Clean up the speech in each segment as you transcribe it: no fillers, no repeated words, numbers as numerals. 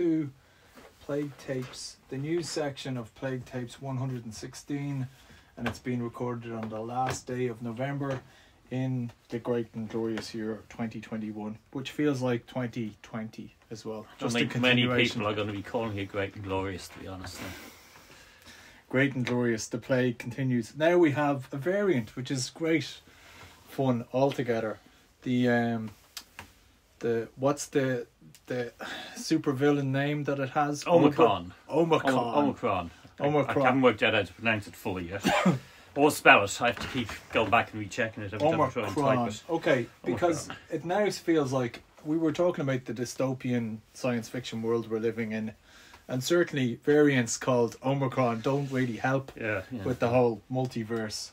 to Plague Tapes, the news section of Plague Tapes 116, and it's been recorded on the last day of November in the great and glorious year of 2021, which feels like 2020 as well. I don't think many people are going to be calling it great and glorious, to be honest. Great and glorious, the plague continues. Now we have a variant, which is great fun altogether. The what's the super villain name that it has? Omicron. Omicron. I haven't worked out how to pronounce it fully yet. Or spell it. I have to keep going back and rechecking it every time I try and type it. Okay, because it now feels like we were talking about the dystopian science fiction world we're living in, and certainly variants called Omicron don't really help with the whole multiverse.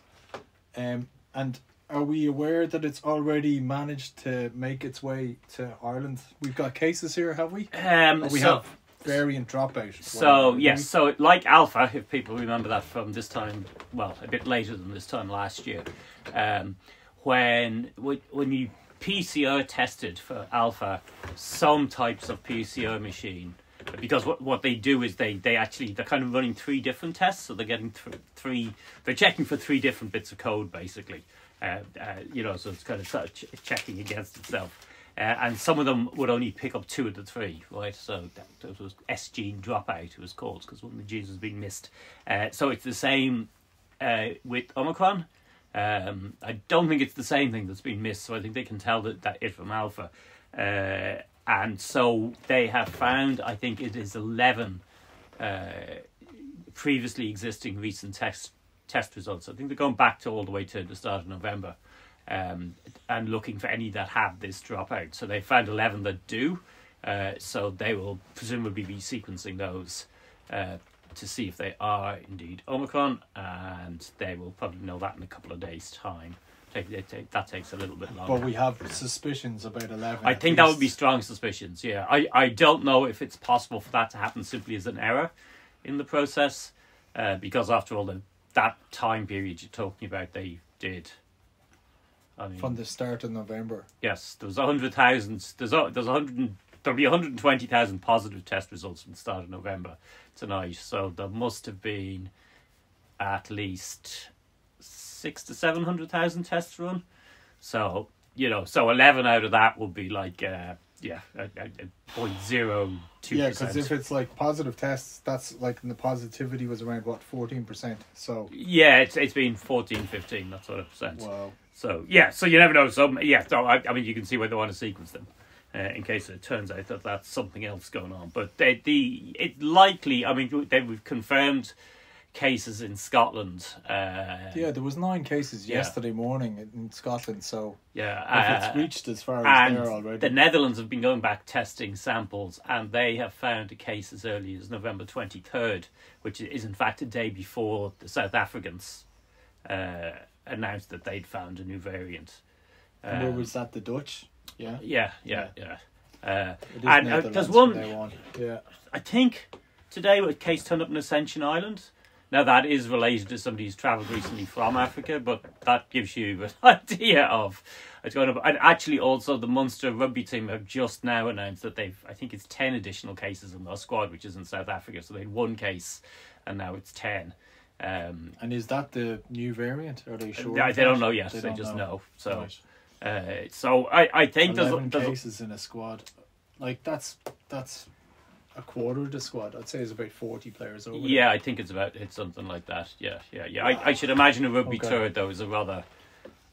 And are we aware that it's already managed to make its way to Ireland? We've got cases here, have we? We have variant dropout. So like Alpha, if people remember that from this time, well, a bit later than this time last year, when you PCR tested for Alpha, some types of PCR machine, because what they do is they're kind of running three different tests, so they're getting they're checking for three different bits of code basically. So it's kind of checking against itself. And some of them would only pick up two of the three, right? So that was S gene dropout, it was called, because one of the genes was being missed. So it's the same with Omicron. I don't think it's the same thing that's been missed, so I think they can tell that it's from Alpha. And so they have found, I think it is 11 previously existing recent test results. I think they're going back to all the way to the start of November. And looking for any that have this dropout. So they found 11 that do. So they will presumably be sequencing those to see if they are indeed Omicron, and they will probably know that in a couple of days' time. That takes a little bit longer. But we have suspicions about 11. I think that would be strong suspicions, yeah. I don't know if it's possible for that to happen simply as an error in the process, because after all, that time period you're talking about, they did... from the start of November. Yes, there was 100,000. There'll be 120,000 positive test results from the start of November tonight. So there must have been at least 600,000 to 700,000 tests run. So 11 out of that would be like 0.02%. Yeah, because if it's like positive tests, that's like, and the positivity was around 14%. So yeah, it's been 14-15, that sort of percent. Wow. So you never know. So I mean, you can see where they want to sequence them, in case it turns out that that's something else going on. But it likely. I mean, we've confirmed cases in Scotland. There was 9 cases yesterday morning in Scotland. So if it's reached as far as there already. The Netherlands have been going back testing samples, and they have found a case as early as November 23rd, which is in fact a day before the South Africans announced that they'd found a new variant. And where was that? The Dutch? Yeah. And there's one. I think today a case turned up in Ascension Island. Now that is related to somebody who's travelled recently from Africa, but that gives you an idea of it's going up. And actually, also the Munster rugby team have just now announced that I think it's 10 additional cases in their squad, which is in South Africa. So they had 1 case, and now it's 10. And is that the new variant? Are they sure? They don't know yet. They just know. So, right. So I think 11 cases in a squad. Like that's a quarter of the squad. I'd say it's about 40 players over. Yeah, I think it's something like that. Yeah. Wow. I should imagine a rugby tour though is a rather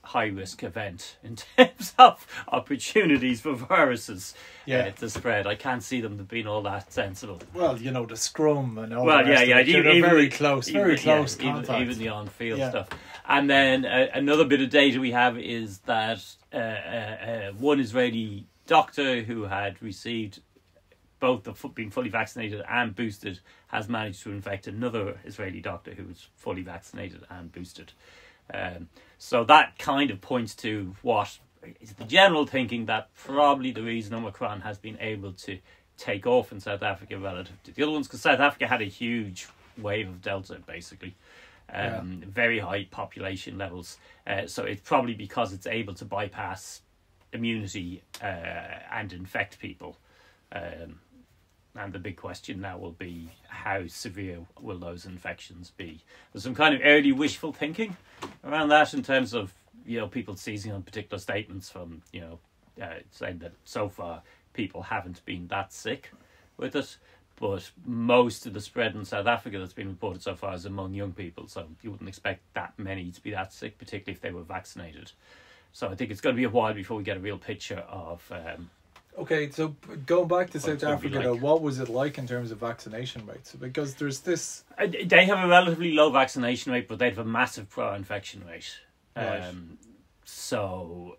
high risk event in terms of opportunities for viruses to spread. I can't see them being all that sensible. Well, the scrum and all. Well, even very close contact. Even the on-field stuff. And then another bit of data we have is that one Israeli doctor who had received both being fully vaccinated and boosted has managed to infect another Israeli doctor who was fully vaccinated and boosted. So that kind of points to what is the general thinking that probably the reason Omicron has been able to take off in South Africa relative to the other ones, because South Africa had a huge wave of Delta, basically. Very high population levels. So it's probably because it's able to bypass immunity and infect people. And the big question now will be, how severe will those infections be? There's some kind of early wishful thinking around that in terms of, people seizing on particular statements from, saying that so far people haven't been that sick with it. But most of the spread in South Africa that's been reported so far is among young people. So you wouldn't expect that many to be that sick, particularly if they were vaccinated. So I think it's going to be a while before we get a real picture of... Okay, so going back to South Africa, though, what was it like in terms of vaccination rates? Because there's this... They have a relatively low vaccination rate, but they have a massive pro-infection rate. Right. So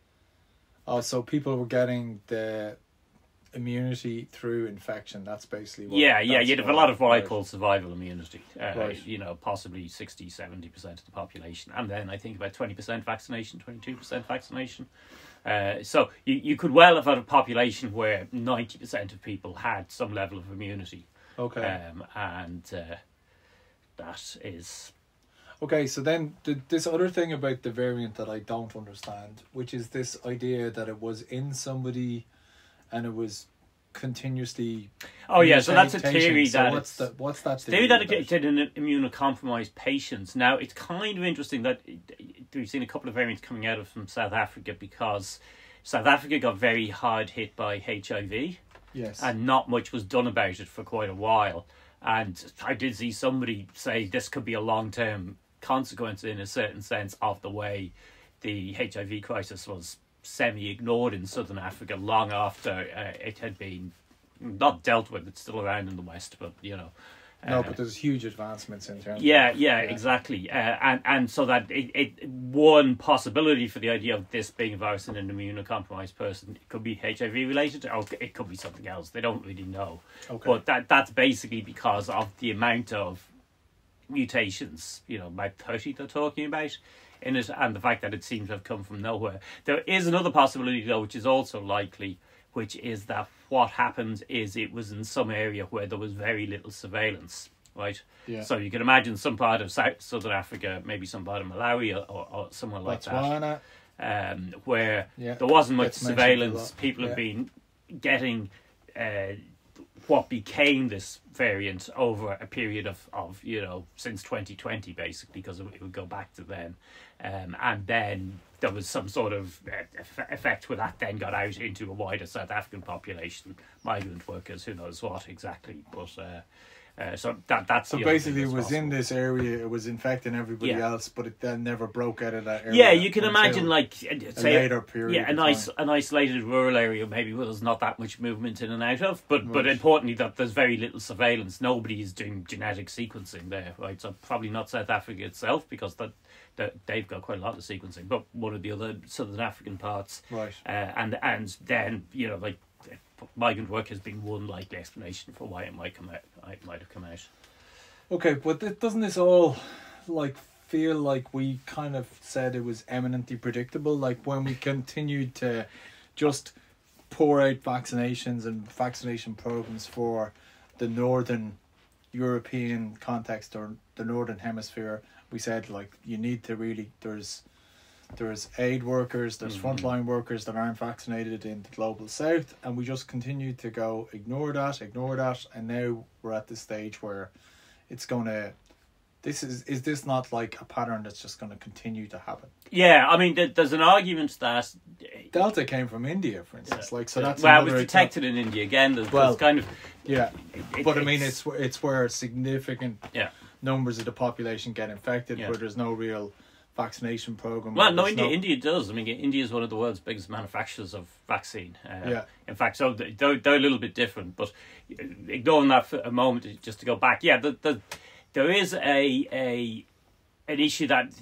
people were getting the immunity through infection. That's basically what... you'd have a lot of what I call survival immunity. Possibly 60-70% of the population. And then I think about 20% vaccination, 22% vaccination. So you could well have had a population where 90% of people had some level of immunity. Okay. That is... Okay, so then this other thing about the variant that I don't understand, which is this idea that it was in somebody and it was continuously... Oh yeah, so that's a theory that... What's that theory that it did in immunocompromised patients. Now, it's kind of interesting that we've seen a couple of variants coming out from South Africa, because South Africa got very hard hit by HIV. Yes. And not much was done about it for quite a while. And I did see somebody say this could be a long-term consequence, in a certain sense, of the way the HIV crisis was semi-ignored in Southern Africa long after it had been not dealt with. It's still around in the West, but no, but there's huge advancements in terms. Yeah, exactly. And so that it one possibility for the idea of this being a virus in an immunocompromised person, it could be HIV related, or it could be something else. They don't really know. Okay. But that's basically because of the amount of mutations, about 30 they're talking about in it, and the fact that it seems to have come from nowhere. There is another possibility, though, which is also likely, which is that what happened is it was in some area where there was very little surveillance, right? Yeah. So you can imagine some part of Southern Africa, maybe some part of Malawi or somewhere like Botswana, that, where there wasn't much surveillance. People have been getting what became this variant over a period of since 2020, basically, because it would go back to then. And then there was some sort of effect where that then got out into a wider South African population, migrant workers, who knows what exactly. But so that's so basically it was in this area, it was infecting everybody else, but it then never broke out of that area. Yeah, you can imagine, like, say, a later period. An isolated rural area, maybe where there's not that much movement in and out of, but importantly that there's very little surveillance. Nobody is doing genetic sequencing there, right? So probably not South Africa itself, because they've got quite a lot of sequencing, but one of the other Southern African parts, right? And then like migrant work has been one likely explanation for why it might have come out. Okay, but doesn't this all feel like we kind of said it was eminently predictable? Like, when we continued to just pour out vaccinations and vaccination programs for the Northern European context or the Northern Hemisphere, we said, you need to really, there's aid workers, there's frontline workers that aren't vaccinated in the global south, and we just continue to go ignore that, and now we're at this stage where it's gonna... Is this not like a pattern that's just going to continue to happen? Yeah, I mean, there's an argument that Delta came from India, for instance. That's it was detected in India again. There's kind of but I mean, it's where significant numbers of the population get infected, where there's no real vaccination program. Well, no, India does. I mean, India is one of the world's biggest manufacturers of vaccine. In fact, so they're a little bit different. But ignoring that for a moment, just to go back, there is an issue that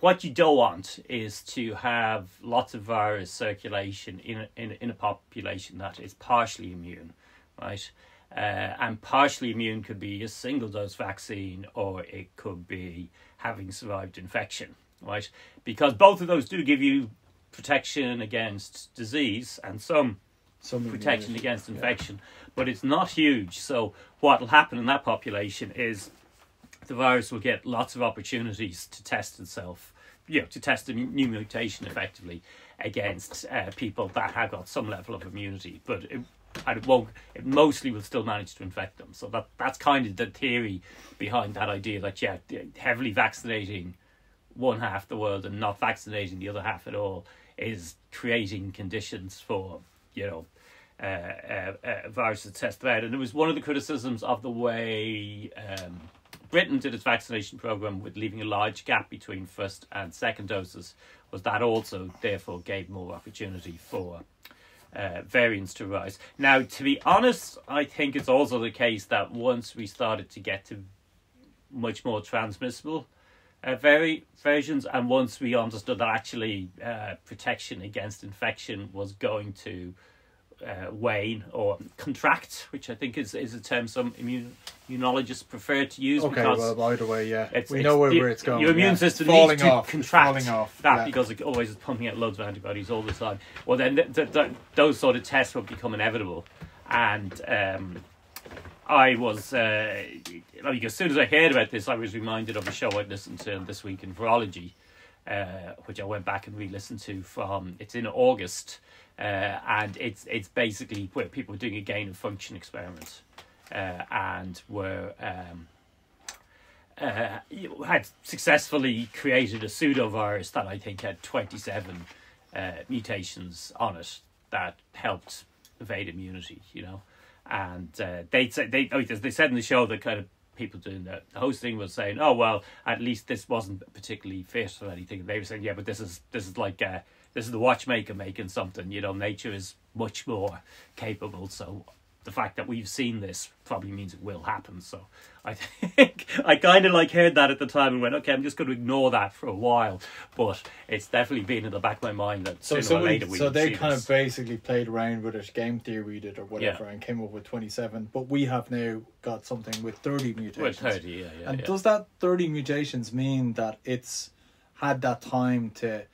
what you don't want is to have lots of virus circulation in a population that is partially immune, right? And partially immune could be a single dose vaccine, or it could be having survived infection, right? Because both of those do give you protection against disease and some protection against infection, but it's not huge. So what will happen in that population is the virus will get lots of opportunities to test itself, to test a new mutation effectively against people that have got some level of immunity. But and it mostly will still manage to infect them. So that's kind of the theory behind that idea that heavily vaccinating one half the world and not vaccinating the other half at all is creating conditions for viruses to test out. And it was one of the criticisms of the way Britain did its vaccination program, with leaving a large gap between first and second doses, was that also therefore gave more opportunity for variants to rise. Now, to be honest, I think it's also the case that once we started to get to much more transmissible versions, and once we understood that actually protection against infection was going to wane or contract, which I think is a term some immunologists prefer to use. Okay, because well, either way, we know where it's going. Your immune system needs to contract because it always is pumping out loads of antibodies all the time. Well, then those sort of tests will become inevitable. And I was, as soon as I heard about this, I was reminded of a show I listened to This Week in Virology, which I went back and re-listened to it's in August. And it's basically where people were doing a gain of function experiment, and were had successfully created a pseudovirus that I think had 27 mutations on it that helped evade immunity. And they said in the show that kind of people doing the hosting was saying, oh well, at least this wasn't particularly fit or anything. And they were saying, yeah, but this is like this is the watchmaker making something. Nature is much more capable. So the fact that we've seen this probably means it will happen. So I think I kind of heard that at the time and went, okay, I'm just going to ignore that for a while. But it's definitely been in the back of my mind that sooner or later we. So they kind of basically played around with it, game theoried it or whatever, and came up with 27. But we have now got something with 30 mutations. With 30, yeah. And does that 30 mutations mean that it's had that time to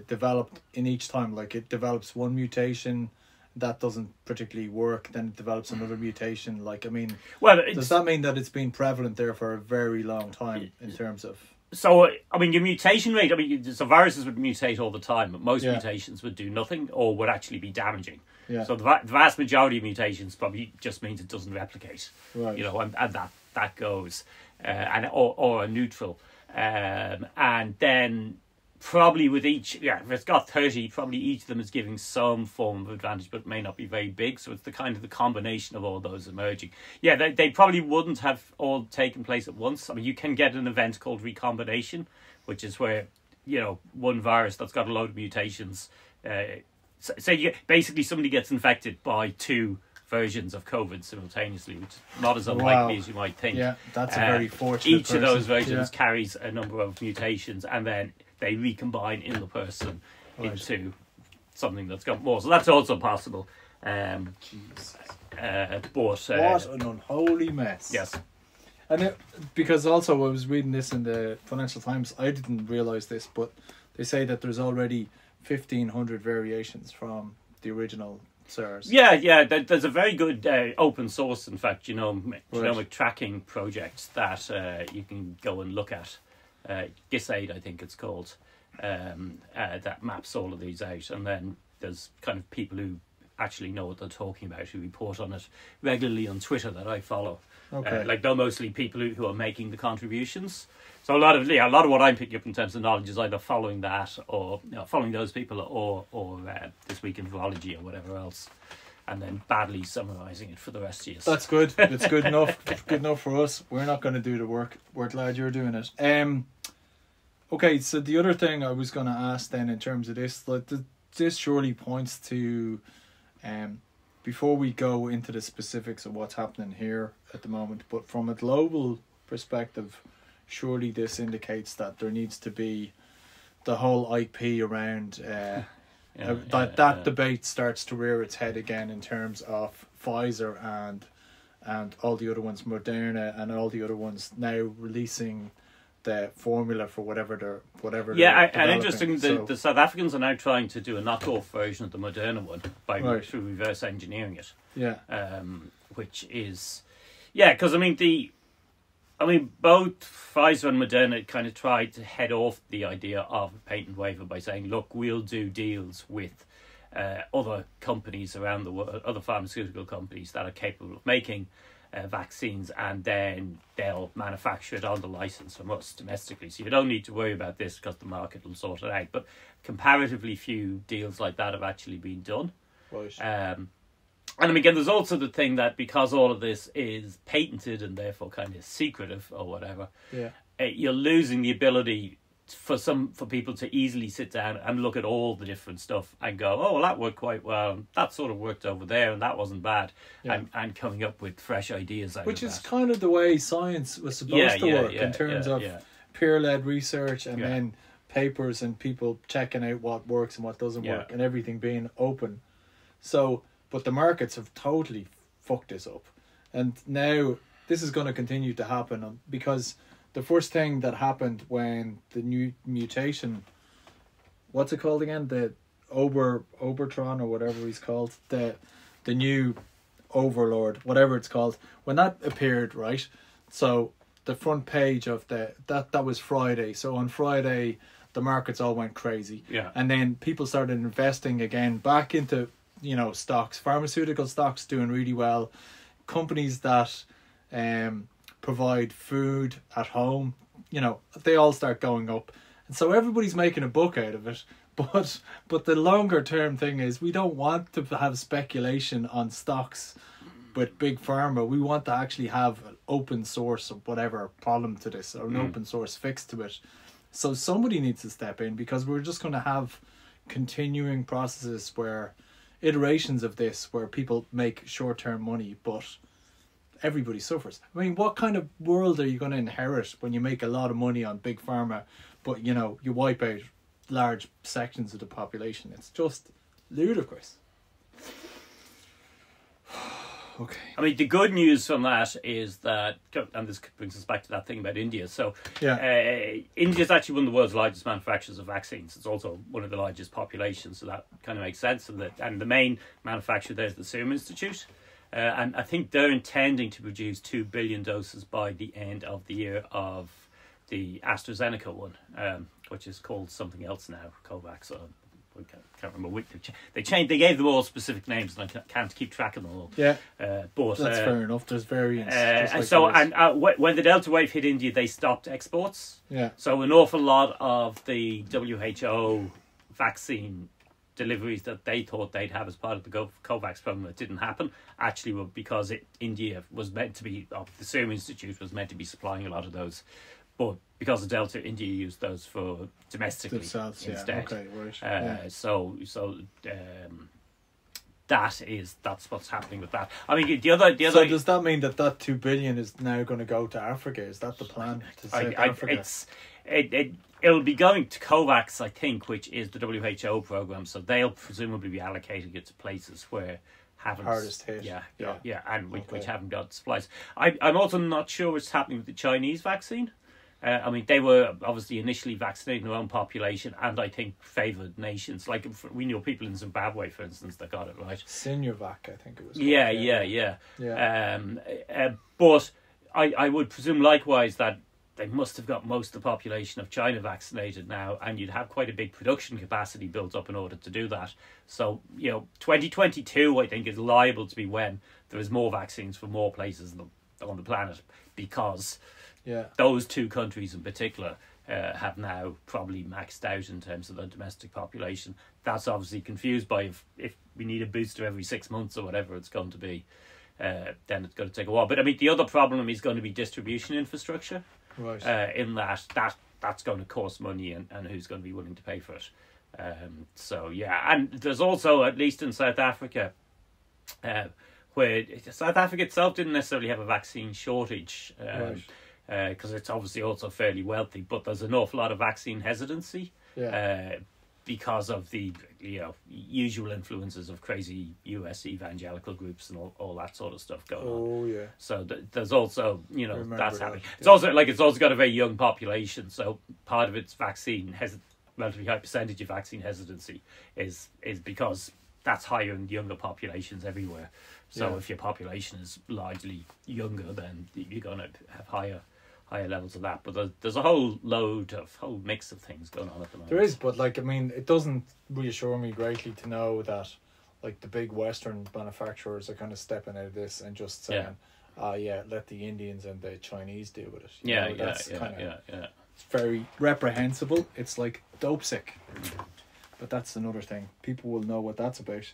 develop in each time? Like it develops one mutation that doesn't particularly work, then it develops another mutation. Does that mean that it's been prevalent there for a very long time in terms of? So, your mutation rate, so viruses would mutate all the time, but most mutations would do nothing or would actually be damaging. Yeah. So the vast majority of mutations probably just means it doesn't replicate. Right. And that goes, or a neutral. And then probably with each, if it's got 30, probably each of them is giving some form of advantage, but may not be very big. So it's the kind of the combination of all those emerging. Yeah, they probably wouldn't have all taken place at once. You can get an event called recombination, which is where, one virus that's got a load of mutations, basically somebody gets infected by two versions of COVID simultaneously, which is not as unlikely as you might think. Yeah, that's a very fortunate Each of those versions carries a number of mutations, and then they recombine in the person into something that's got more. So that's also possible. But what an unholy mess. Yes. And because also I was reading this in the Financial Times, I didn't realise this, but they say that there's already 1,500 variations from the SARS. Yeah. There's a very good open source, in fact, genomic tracking project that you can go and look at. GISAID, I think it's called, that maps all of these out. And then there's kind of people who actually know what they're talking about, who report on it regularly on Twitter that I follow. Okay. They're mostly people who are making the contributions. So a lot of what I'm picking up in terms of knowledge is either following that or following those people or This Week in Virology or whatever else, and then badly summarising it for the rest of you. That's good. It's good enough. Good enough for us. We're not going to do the work. We're glad you're doing it. Okay, so the other thing I was going to ask then in terms of this, this surely points to, before we go into the specifics of what's happening here at the moment, but from a global perspective, surely this indicates that there needs to be the whole IP around that debate starts to rear its head again in terms of Pfizer and all the other ones, Moderna and all the other ones now releasing the formula for whatever they're and interesting, the South Africans are now trying to do a knockoff version of the Moderna one through reverse engineering it. Yeah. Which is, because both Pfizer and Moderna kind of tried to head off the idea of a patent waiver by saying, look, we'll do deals with other companies around the world, other pharmaceutical companies that are capable of making vaccines, and then they'll manufacture it on the license from us domestically. So you don't need to worry about this because the market will sort it out. But comparatively few deals like that have actually been done. Right. And I mean, again, there's also the thing that because all of this is patented and therefore kind of secretive or whatever, you're losing the ability for people to easily sit down and look at all the different stuff and go, oh, well, that worked quite well, and that sort of worked over there, and that wasn't bad, and coming up with fresh ideas out which of is that. Kind of the way science was supposed to work in terms of peer-led research, and then papers and people checking out what works and what doesn't work, and everything being open. So, but the markets have totally fucked this up, and now this is going to continue to happen because the first thing that happened when the new mutation, what's it called again? The Obertron or whatever he's called, the new overlord, whatever it's called, when that appeared, right? So the front page of that was Friday. So on Friday, the markets all went crazy. Yeah. And then people started investing again back into, stocks, pharmaceutical stocks doing really well, companies that provide food at home, they all start going up, and so everybody's making a buck out of it. But the longer term thing is, we don't want to have speculation on stocks with big pharma. We want to actually have an open source of whatever problem to this, or an open source fix to it. So somebody needs to step in, because we're just going to have continuing processes where iterations of this, where people make short-term money, but everybody suffers. I mean, what kind of world are you going to inherit when you make a lot of money on big pharma, but you wipe out large sections of the population? It's just ludicrous. Okay. I mean, the good news from that is that, and this brings us back to that thing about India. So, India is actually one of the world's largest manufacturers of vaccines. It's also one of the largest populations, so that kind of makes sense. And the main manufacturer there is the Serum Institute. And I think they're intending to produce 2 billion doses by the end of the year of the AstraZeneca one, which is called something else now, COVAX. I can't remember. They gave them all specific names, and I can't keep track of them all. Yeah, but that's fair enough. There's variants. When the Delta wave hit India, they stopped exports. Yeah. So an awful lot of the WHO vaccine deliveries that they thought they'd have as part of the COVAX program that didn't happen actually were because India was meant to be, the Serum Institute was meant to be supplying a lot of those, but because of Delta, India used those for domestically themselves, instead. Okay, right. So that's what's happening with that. I mean, the other. So does that mean that 2 billion is now going to go to Africa? Is that the plan to South Africa? It'll be going to COVAX, I think, which is the WHO program. So they'll presumably be allocating it to places where haven't hardest hit. And which haven't got supplies. I'm also not sure what's happening with the Chinese vaccine. I mean, they were obviously initially vaccinating their own population, and I think favoured nations. Like, we know people in Zimbabwe, for instance, that got it right. Sinovac, I think it was called. Yeah. But I would presume likewise that they must have got most of the population of China vaccinated now, and you'd have quite a big production capacity built up in order to do that. So, 2022, I think, is liable to be when there is more vaccines for more places on the planet, because those two countries in particular have now probably maxed out in terms of their domestic population. That's obviously confused by if we need a booster every 6 months or whatever it's going to be, then it's going to take a while. But I mean, the other problem is going to be distribution infrastructure. Right. In that's going to cost money, and who's going to be willing to pay for it. And there's also, at least in South Africa, where South Africa itself didn't necessarily have a vaccine shortage, because it's obviously also fairly wealthy, but there's an awful lot of vaccine hesitancy. Because of the usual influences of crazy US evangelical groups and all that sort of stuff going on. So there's also that's happening. It's also got a very young population, so part of its vaccine relatively high percentage of vaccine hesitancy is because that's higher in younger populations everywhere. So if your population is largely younger, then you're going to have higher higher levels of that. But there's a whole mix of things going on at the moment. There is, but like, I mean, it doesn't reassure me greatly to know that like the big Western manufacturers are kind of stepping out of this and just saying, let the Indians and the Chinese deal with it. It's very reprehensible. It's like dope sick. But that's another thing. People will know what that's about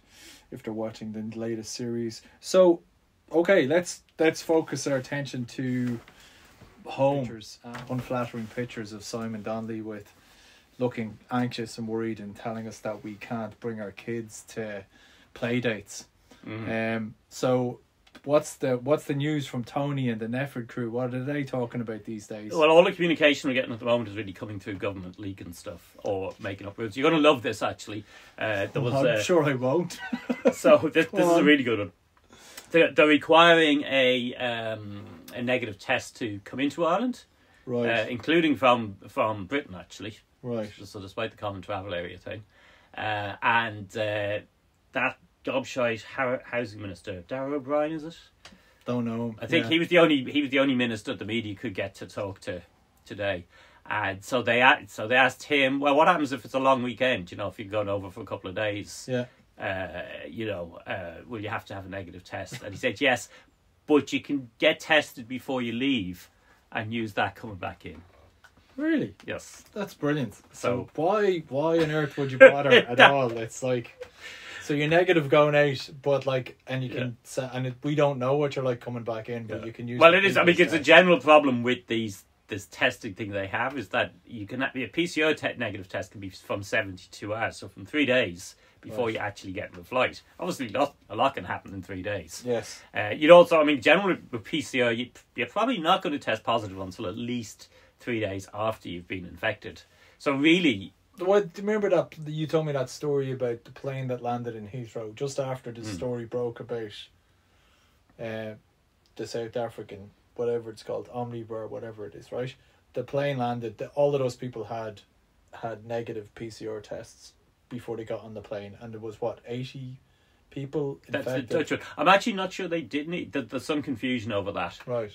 if they're watching the latest series. So, okay, let's focus our attention to home. Pictures, unflattering pictures of Simon Donnelly with looking anxious and worried and telling us that we can't bring our kids to play dates. So what's the news from Tony and the NPHET crew? What are they talking about these days? Well, all the communication we're getting at the moment is really coming through government leak and stuff, or making up rules. You're going to love this, actually. I'm sure I won't. So this is a really good one. They're requiring a negative test to come into Ireland, right? Including from Britain, actually. Right. So despite the common travel area thing, and that gobshite housing minister, Darragh O'Brien, is it? Don't know. I think he was the only minister the media could get to talk to today, and so they asked him, well, what happens if it's a long weekend? You know, if you're going over for a couple of days, will you have to have a negative test? And he said yes, but you can get tested before you leave, and use that coming back in. Really? Yes. That's brilliant. So why on earth would you bother at all? It's like, so you're negative going out, but like, and you can, we don't know what you're like coming back in, but you can use. Well, it is. I mean, it's a general problem with this testing thing they have is that you can be a PCR negative test can be from 72 hours, so from 3 days before you actually get on the flight. Obviously, a lot can happen in 3 days. Yes. You'd also, I mean, generally with PCR, you're probably not going to test positive until at least 3 days after you've been infected. So really. Remember that you told me that story about the plane that landed in Heathrow just after the story broke about the South African, whatever it's called, Omicron, whatever it is, right? The plane landed, all of those people had negative PCR tests before they got on the plane, and there was 80 people infected. That's the Dutch one. I'm actually not sure they didn't. There's some confusion over that. Right.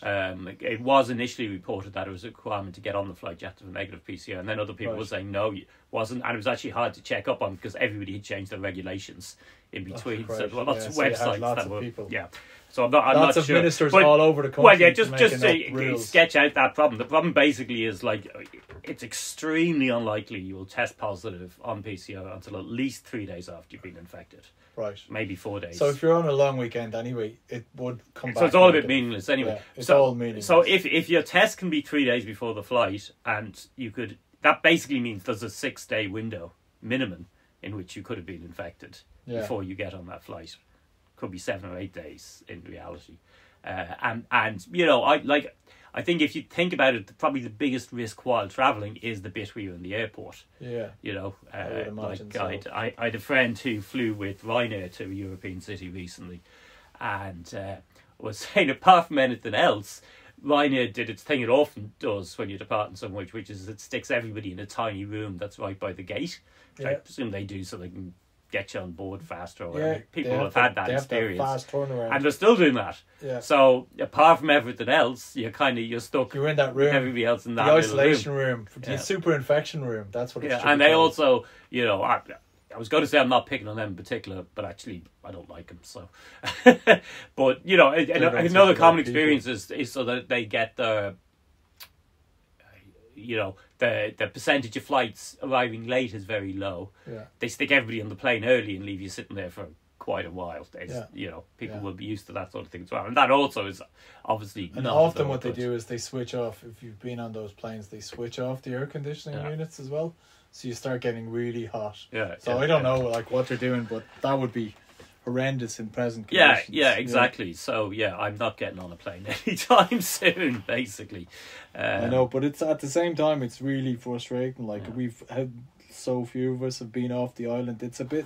It was initially reported that it was a requirement to get on the flight you had to have a negative PCR, and then other people were saying no, it wasn't, and it was actually hard to check up on because everybody had changed their regulations in between. So lots of websites that were people. Yeah. So I'm not lots not of sure. ministers all over the country. Well, yeah, just sketch out that problem. The problem basically is like it's extremely unlikely you will test positive on PCR until at least 3 days after you've been infected. Right. Maybe 4 days. So if you're on a long weekend anyway, it would come back. So it's all a bit meaningless anyway. Yeah, it's all meaningless. So if your test can be 3 days before the flight, and that basically means there's a 6-day window minimum in which you could have been infected before you get on that flight. Could be 7 or 8 days in reality. And you know, I think if you think about it, probably the biggest risk while travelling is the bit where you're in the airport. Yeah. You know, I would imagine so. I had a friend who flew with Ryanair to a European city recently, and was saying apart from anything else, Ryanair did its thing it often does when you're departing somewhere, which is it sticks everybody in a tiny room that's right by the gate. I presume they do so they can get you on board faster. Or people have had that experience. Fast turnaround. And they're still doing that. Yeah. So apart from everything else, you're stuck. You're in that room. Everybody else in that the isolation room. The super infection room. That's what it's and they also, you know, I was going to say I'm not picking on them in particular, but actually I don't like them. So, but you know, another common experience is so that they get the, you know, the percentage of flights arriving late is very low. Yeah. They stick everybody on the plane early and leave you sitting there for quite a while. You know, people will be used to that sort of thing as well. And that also is obviously and often what they do is they switch off, if you've been on those planes, they switch off the air conditioning units as well. So you start getting really hot. I don't know like what they're doing, but that would be horrendous in present conditions. Yeah, exactly. So I'm not getting on a plane anytime soon, basically. I know, but it's at the same time it's really frustrating. Like we've had so few of us have been off the island. It's a bit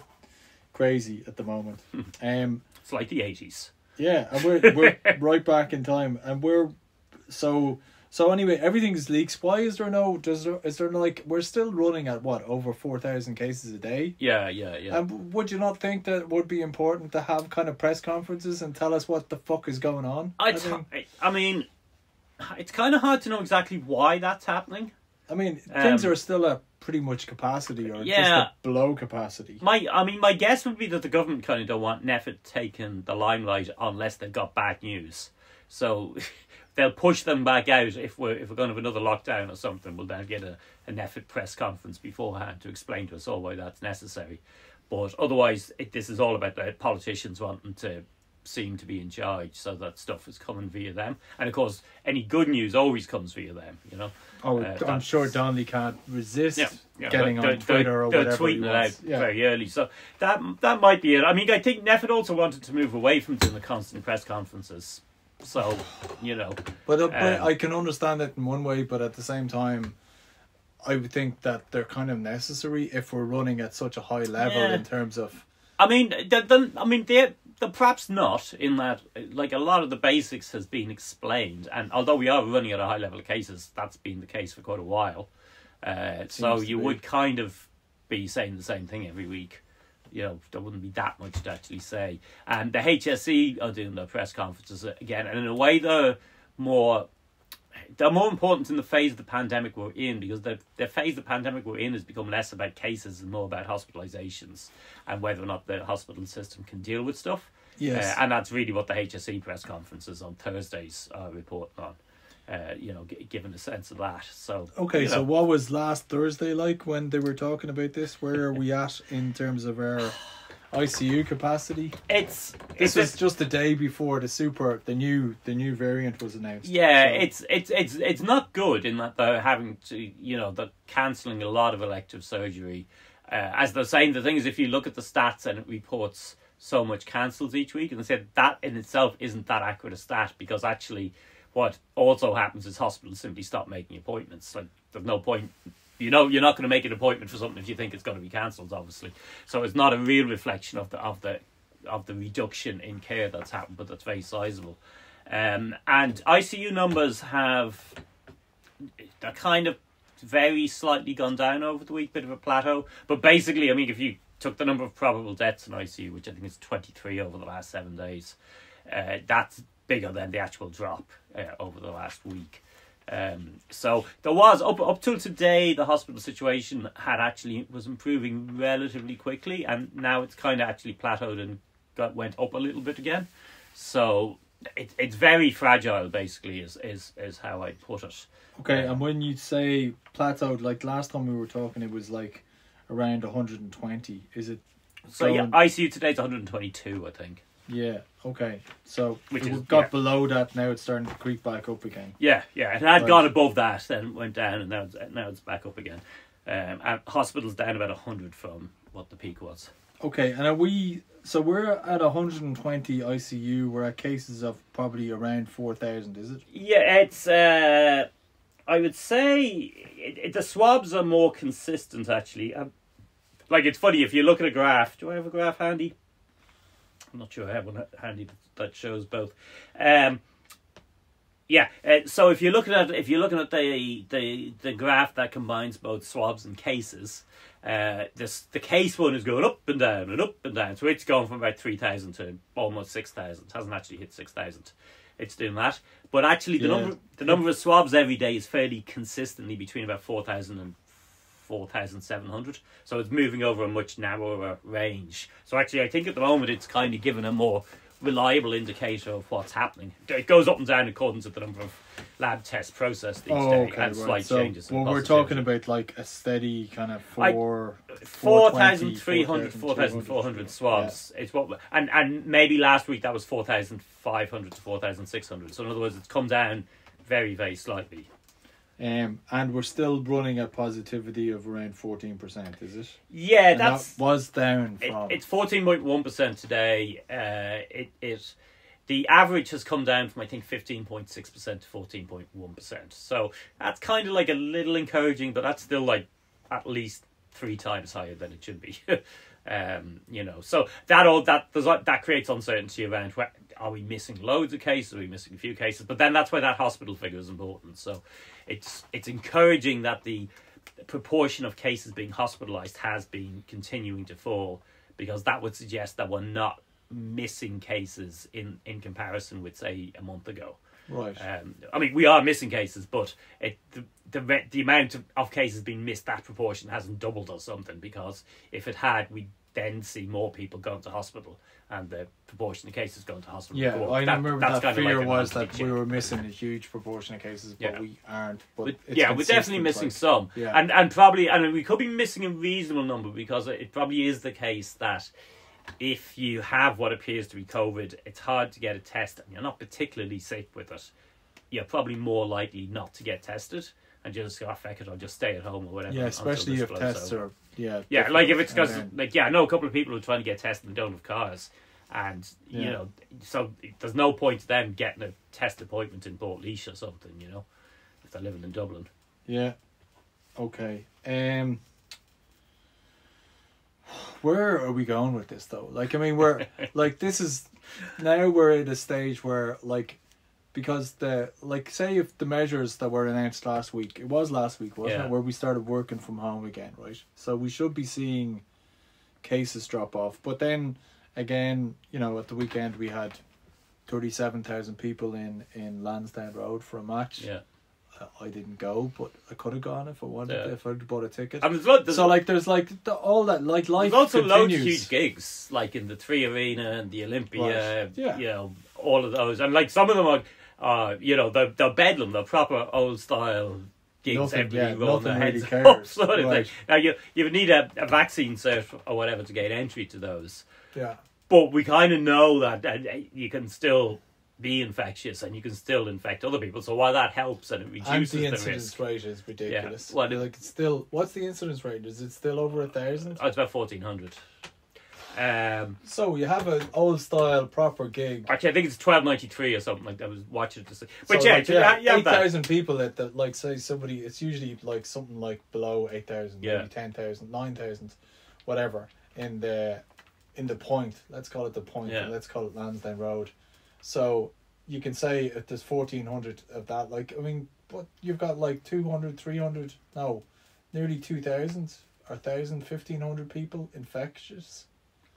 crazy at the moment. It's like the 80s. Yeah, and we're right back in time, and we're so anyway, everything's leaks. Why is there is there like, we're still running at over 4,000 cases a day? Yeah. And would you not think that it would be important to have kind of press conferences and tell us what the fuck is going on? I mean, it's kind of hard to know exactly why that's happening. I mean, things are still at pretty much capacity, or just below capacity. My guess would be that the government kind of don't want NPHET taking the limelight unless they've got bad news. So they'll push them back out if we're going to have another lockdown or something. We'll then get a NPHET press conference beforehand to explain to us all why that's necessary. But otherwise, this is all about the politicians wanting to seem to be in charge, so that stuff is coming via them. And of course, any good news always comes via them, you know. I'm sure Donnelly can't resist getting on Twitter or whatever. They're tweeting it out very early, so that might be it. I mean, I think NPHET also wanted to move away from doing the constant press conferences, so you know. But I can understand it in one way, but at the same time, I would think that they're kind of necessary if we're running at such a high level in terms of. I mean, they're perhaps not, in that, like, a lot of the basics has been explained, and although we are running at a high level of cases, that's been the case for quite a while. So you would kind of be saying the same thing every week. You know, there wouldn't be that much to actually say. And the HSE are doing their press conferences again, and in a way they're more important in the phase of the pandemic we're in, because the phase of the pandemic we're in has become less about cases and more about hospitalizations and whether or not the hospital system can deal with stuff. Yes. And that's really what the HSE press conferences on Thursdays are reporting on, giving a sense of that. So okay, so what was last Thursday like when they were talking about this? Where are we at in terms of our ICU capacity? This was just the day before the new variant was announced. Yeah, so. It's not good in that they're having to, they're cancelling a lot of elective surgery. As they're saying, the thing is, if you look at the stats and it reports so much cancels each week, and they said that in itself isn't that accurate a stat, because actually what also happens is hospitals simply stop making appointments. Like, there's no point. You're not going to make an appointment for something if you think it's going to be cancelled, obviously. So it's not a real reflection of the reduction in care that's happened, but that's very sizable. And ICU numbers they're kind of very slightly gone down over the week, bit of a plateau. But basically, I mean, if you took the number of probable deaths in ICU, which I think is 23 over the last 7 days, that's bigger than the actual drop over the last week. So there was up till today, the hospital situation was improving relatively quickly, and now it's kind of actually plateaued and went up a little bit again. So it's very fragile, basically, is how I put it. Okay, and when you say plateaued, like last time we were talking, it was like around 120. Is it? So yeah, ICU today's 122, I think. Yeah, okay. So it got below that, now it's starting to creep back up again. Yeah, it had gone above that, then went down, and now it's back up again. And hospitals down about 100 from what the peak was. Okay, and we're at 120 ICU, we're at cases of probably around 4,000, is it? Yeah, it's, I would say, the swabs are more consistent, actually. Like, it's funny, if you look at a graph, do I have a graph handy? I'm not sure I have one handy that shows both. So if you're looking at the graph that combines both swabs and cases, the case one is going up and down and up and down. So it's gone from about 3,000 to almost 6,000. It hasn't actually hit 6,000. It's doing that. But actually the number of swabs every day is fairly consistently between about 4,000 and 4,700, so it's moving over a much narrower range. So actually, I think at the moment it's kind of given a more reliable indicator of what's happening. It goes up and down according to the number of lab tests processed each day, and slight changes. Well, we're talking about like a steady kind of 4,300, 4,400 swabs. Yeah. It's what, and maybe last week that was 4,500 to 4,600. So in other words, it's come down very, very slightly. And we're still running a positivity of around 14%, is it? Yeah, that was down from. It's 14.1% today. The average has come down from, I think, 15.6% to 14.1%. So that's kind of like a little encouraging, but that's still like at least 3 times higher than it should be. So that creates uncertainty around are we missing loads of cases? Are we missing a few cases? But then that's why that hospital figure is important. So it's encouraging that the proportion of cases being hospitalised has been continuing to fall, because that would suggest that we're not missing cases in comparison with, say, a month ago. Right. I mean, we are missing cases, but the amount of cases being missed, that proportion hasn't doubled or something, because if it had, we'd then see more people going to hospital and the proportion of cases going to hospital. Yeah, I remember that fear was that we were missing a huge proportion of cases, but we aren't. But we're definitely missing some. Yeah. And probably, and we could be missing a reasonable number, because it probably is the case that if you have what appears to be COVID, it's hard to get a test and you're not particularly sick with it, you're probably more likely not to get tested and just go, feck it, I'll just stay at home or whatever. Yeah, especially if tests are, yeah, like if it's because, like, I know a couple of people who are trying to get tested and don't have cars, and, you know, so there's no point to them getting a test appointment in Portlaoise or something, you know, if they're living in Dublin. Yeah. Okay. Where are we going with this, though? Like, I mean, we're like, this is now we're at a stage where, like, because say if the measures that were announced last week, it was last week, wasn't it, where we started working from home again, right? So we should be seeing cases drop off. But then again, you know, at the weekend we had 37,000 people in Lansdowne Road for a match. Yeah. I didn't go, but I could have gone if I wanted. If I'd bought a ticket. And so like, there's like all that, like, life. There's also continues. loads of huge gigs, like in the 3 Arena and the Olympia. Right. Yeah. You know, all of those, and like some of them are, you know, they're bedlam. They're proper old style gigs. Everybody rolling their heads up, sort of thing. Now you would need a vaccine cert or whatever to gain entry to those. Yeah. But we kind of know that you can still be infectious and you can still infect other people. So while that helps and it reduces the risk. And the incidence rate is ridiculous. Yeah. Well, like, it's still, what's the incidence rate? Is it still over 1,000? Oh, it's about 1,400. So you have an old style proper gig. Actually, I think it's 12.93 or something like that. I was watching it to see. But so you have 8,000 people that, like, say somebody, it's usually like something like below 8,000, maybe 10,000, 9,000, whatever, in the point. Let's call it the point. And let's call it Lansdowne Road. So you can say if there's 1,400 of that, like, I mean, but you've got like 200, 300, no, nearly 2,000 or 1,000, 1,500 people infectious.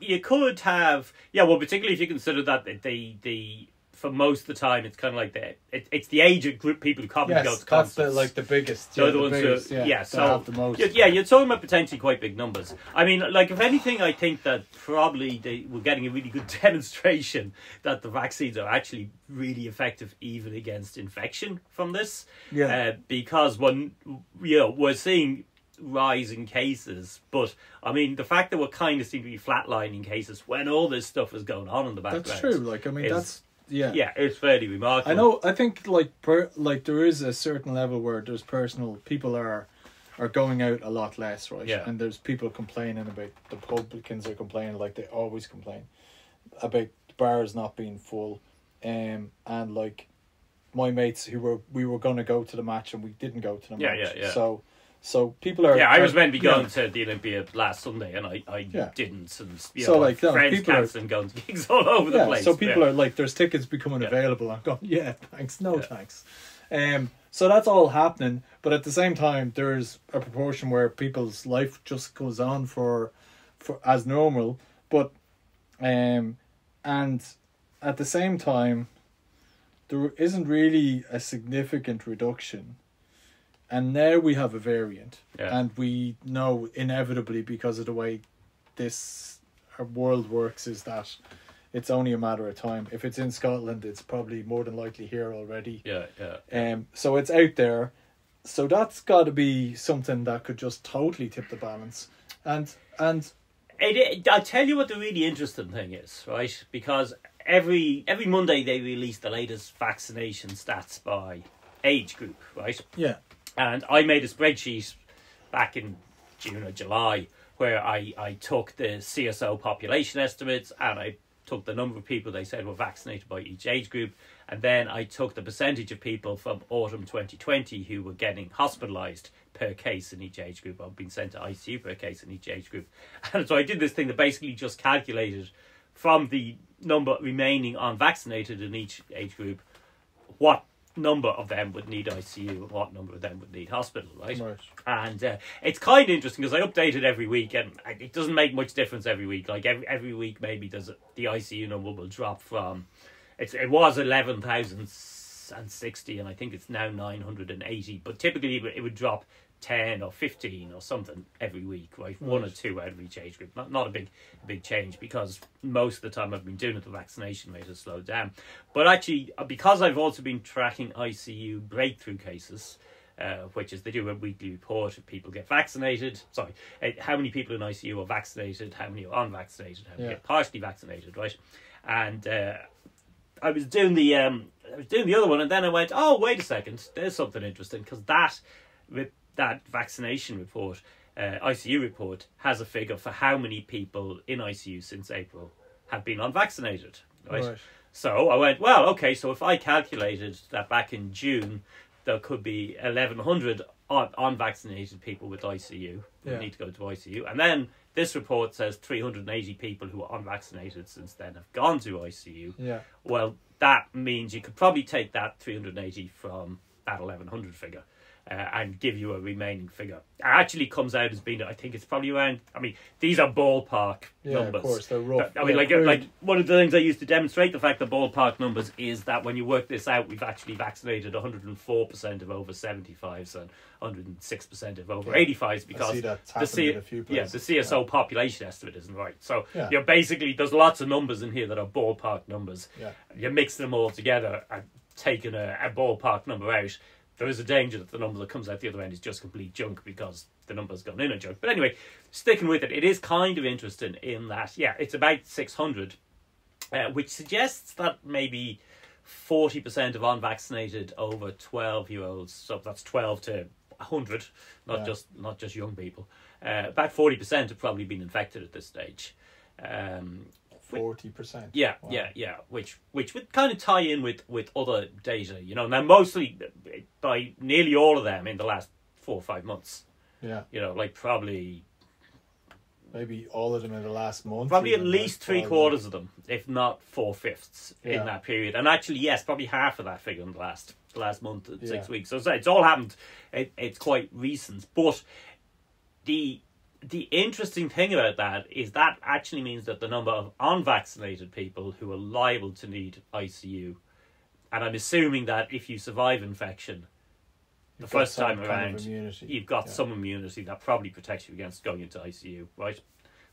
You could have, well, particularly if you consider that the for most of the time it's kind of like it's the age of group people who come and go to concerts. That's the biggest. So the ones biggest, who, so have the most. You're talking about potentially quite big numbers. I mean, like, if anything, I think that probably we're getting a really good demonstration that the vaccines are actually really effective even against infection from this. Yeah. Because we're seeing rising cases, but I mean the fact that we're kind of seem to be flatlining cases when all this stuff is going on in the background. That's true. Like, I mean, that's it's fairly remarkable. I know. I think like there is a certain level where there's people are going out a lot less, right? Yeah. And there's people complaining about, the publicans are complaining, like they always complain about bars not being full, and like my mates we were going to go to the match and we didn't go to the match. Yeah. So people are. Yeah, I was meant to be going to the Olympia last Sunday, and I didn't. And friends cancelling going to gigs all over the place. So people are like, there's tickets becoming available. I'm going, thanks, thanks. So that's all happening, but at the same time, there's a proportion where people's life just goes on for as normal, but and at the same time, there isn't really a significant reduction. And now we have a variant, and we know inevitably, because of the way this world works, is that it's only a matter of time. If it's in Scotland, it's probably more than likely here already. So it's out there. So that's got to be something that could just totally tip the balance. And I'll tell you what the really interesting thing is, right? Because every Monday they release the latest vaccination stats by age group, right? Yeah. And I made a spreadsheet back in June or July where I took the CSO population estimates and I took the number of people they said were vaccinated by each age group, and then I took the percentage of people from autumn 2020 who were getting hospitalised per case in each age group, or being sent to ICU per case in each age group. And so I did this thing that basically just calculated from the number remaining unvaccinated in each age group what number of them would need ICU and what number of them would need hospital, right? And it's kind of interesting because I update it every week, and it doesn't make much difference every week. Like every week maybe the ICU number will drop from, it was 11,000 960, and I think it's now 980. But typically it would drop 10 or 15 or something every week, right? 1 or 2 out of each age group. Not a big change, because most of the time I've been doing it, the vaccination rate has slowed down. But actually, because I've also been tracking ICU breakthrough cases, which is they do a weekly report if people get vaccinated. Sorry, how many people in ICU are vaccinated, how many are unvaccinated, how many are partially vaccinated, right? And I was doing the other one, and then I went, oh, wait a second, there's something interesting, because that vaccination report, ICU report, has a figure for how many people in ICU since April have been unvaccinated, right? So I went, well, okay, so if I calculated that back in June, there could be 1,100 unvaccinated people with ICU who need to go to ICU. And then this report says 380 people who are unvaccinated since then have gone to ICU. Yeah. Well, that means you could probably take that 380 from that 1,100 figure. And give you a remaining figure. It actually comes out as being, I think it's probably around, I mean, these are ballpark numbers. Of course, they're rough. I mean, like one of the things I used to demonstrate the fact that ballpark numbers is that when you work this out, we've actually vaccinated 104% of over 75s and 106% of over 85s, because I see that's happening in a few places. the CSO population estimate isn't right. So you're basically, there's lots of numbers in here that are ballpark numbers. Yeah. You mix them all together and taking a ballpark number out. There is a danger that the number that comes out the other end is just complete junk, because the number's gone in a junk. But anyway, sticking with it, it is kind of interesting in that, it's about 600, which suggests that maybe 40% of unvaccinated over 12-year-olds, so that's 12 to 100, not just young people, about 40% have probably been infected at this stage. 40%. Yeah, wow. yeah. Which would kind of tie in with other data, Now, mostly by nearly all of them in the last 4 or 5 months. Yeah. Like probably maybe all of them in the last month. Probably at least 3/4 of them, if not 4/5 in that period. And actually, yes, probably half of that figure in the last month, 6 weeks. So it's all happened. It's quite recent, but the interesting thing about that is that actually means that the number of unvaccinated people who are liable to need ICU, and I'm assuming that if you survive infection the first time around, you've got some immunity that probably protects you against going into ICU, right?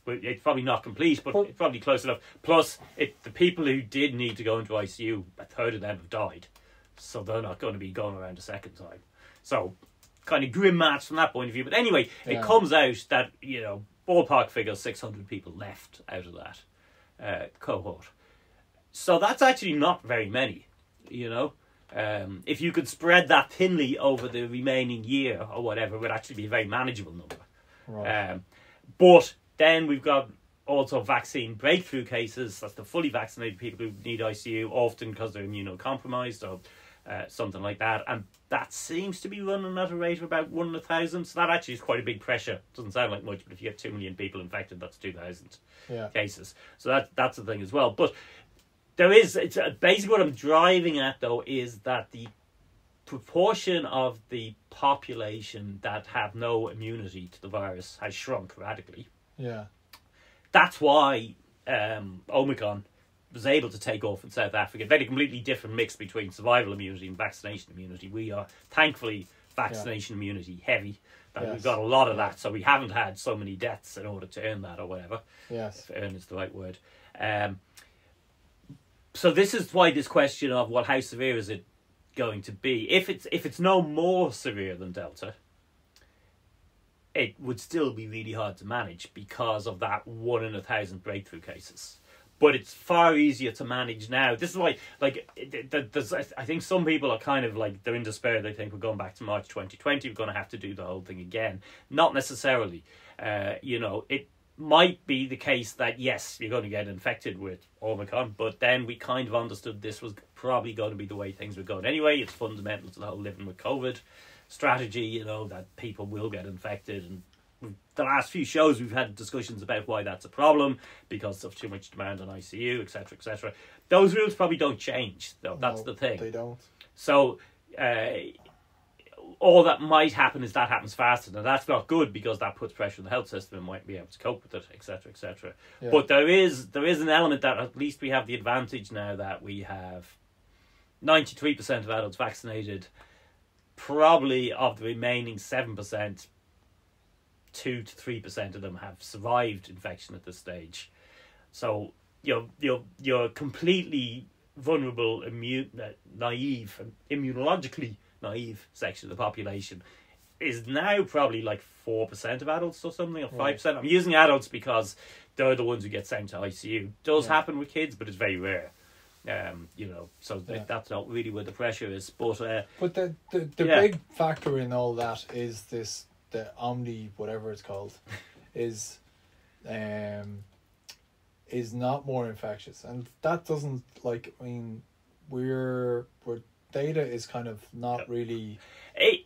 But it's probably not complete, but it's probably close enough. Plus, the people who did need to go into ICU, a third of them have died, so they're not going to be going around a second time. So kind of grim maths from that point of view. But anyway, it comes out that, ballpark figure, 600 people left out of that cohort. So that's actually not very many, If you could spread that thinly over the remaining year or whatever, it would actually be a very manageable number. Right. But then we've got also vaccine breakthrough cases. That's the fully vaccinated people who need ICU, often because they're immunocompromised or something like that, and that seems to be running at a rate of about 1 in 1,000. So that actually is quite a big pressure. Doesn't sound like much, but if you get 2 million people infected, that's 2,000 cases. So that's the thing as well. But there is, basically what I'm driving at though is that the proportion of the population that have no immunity to the virus has shrunk radically. Yeah, that's why Omicron was able to take off in South Africa. Very completely different mix between survival immunity and vaccination immunity. We are thankfully vaccination immunity heavy. We've got a lot of that, so we haven't had so many deaths in order to earn that or whatever. Yes, if earn is the right word. So this is why this question of, well, how severe is it going to be? If it's no more severe than Delta, it would still be really hard to manage because of that 1 in 1,000 breakthrough cases. But it's far easier to manage now. This is why, I think some people are kind of like, they're in despair. They think we're going back to March 2020. We're going to have to do the whole thing again. Not necessarily. It might be the case that, yes, you're going to get infected with Omicron, but then we kind of understood this was probably going to be the way things were going anyway. It's fundamental to the whole living with COVID strategy, that people will get infected. And the last few shows we've had discussions about why that's a problem because of too much demand on ICU, etc., etc. Those rules probably don't change, though. That's the thing. They don't. So all that might happen is that happens faster. Now that's not good because that puts pressure on the health system and might be able to cope with it, etc., etc. But there is an element that at least we have the advantage now that we have 93% of adults vaccinated. Probably of the remaining 7%, 2 to 3% of them have survived infection at this stage. So you're completely vulnerable, naive, and immunologically naive section of the population is now probably like 4% of adults or something, or 5%. I'm using adults because they're the ones who get sent to ICU. Does happen with kids, but it's very rare. So that's not really where the pressure is. But the big factor in all that is the Omni, whatever it's called, is not more infectious, and that doesn't we're data is kind of not really.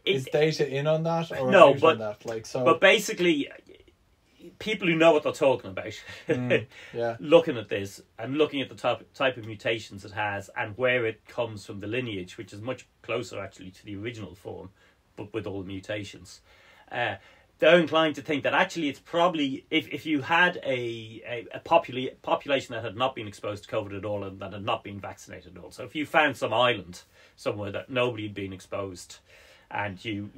Is data in on that or no? But on that? But basically, people who know what they're talking about, looking at this and looking at the type of mutations it has and where it comes from, the lineage, which is much closer actually to the original form, but with all the mutations, they're inclined to think that actually it's probably, if you had a population that had not been exposed to COVID at all and that had not been vaccinated at all. So if you found some island somewhere that nobody had been exposed, and you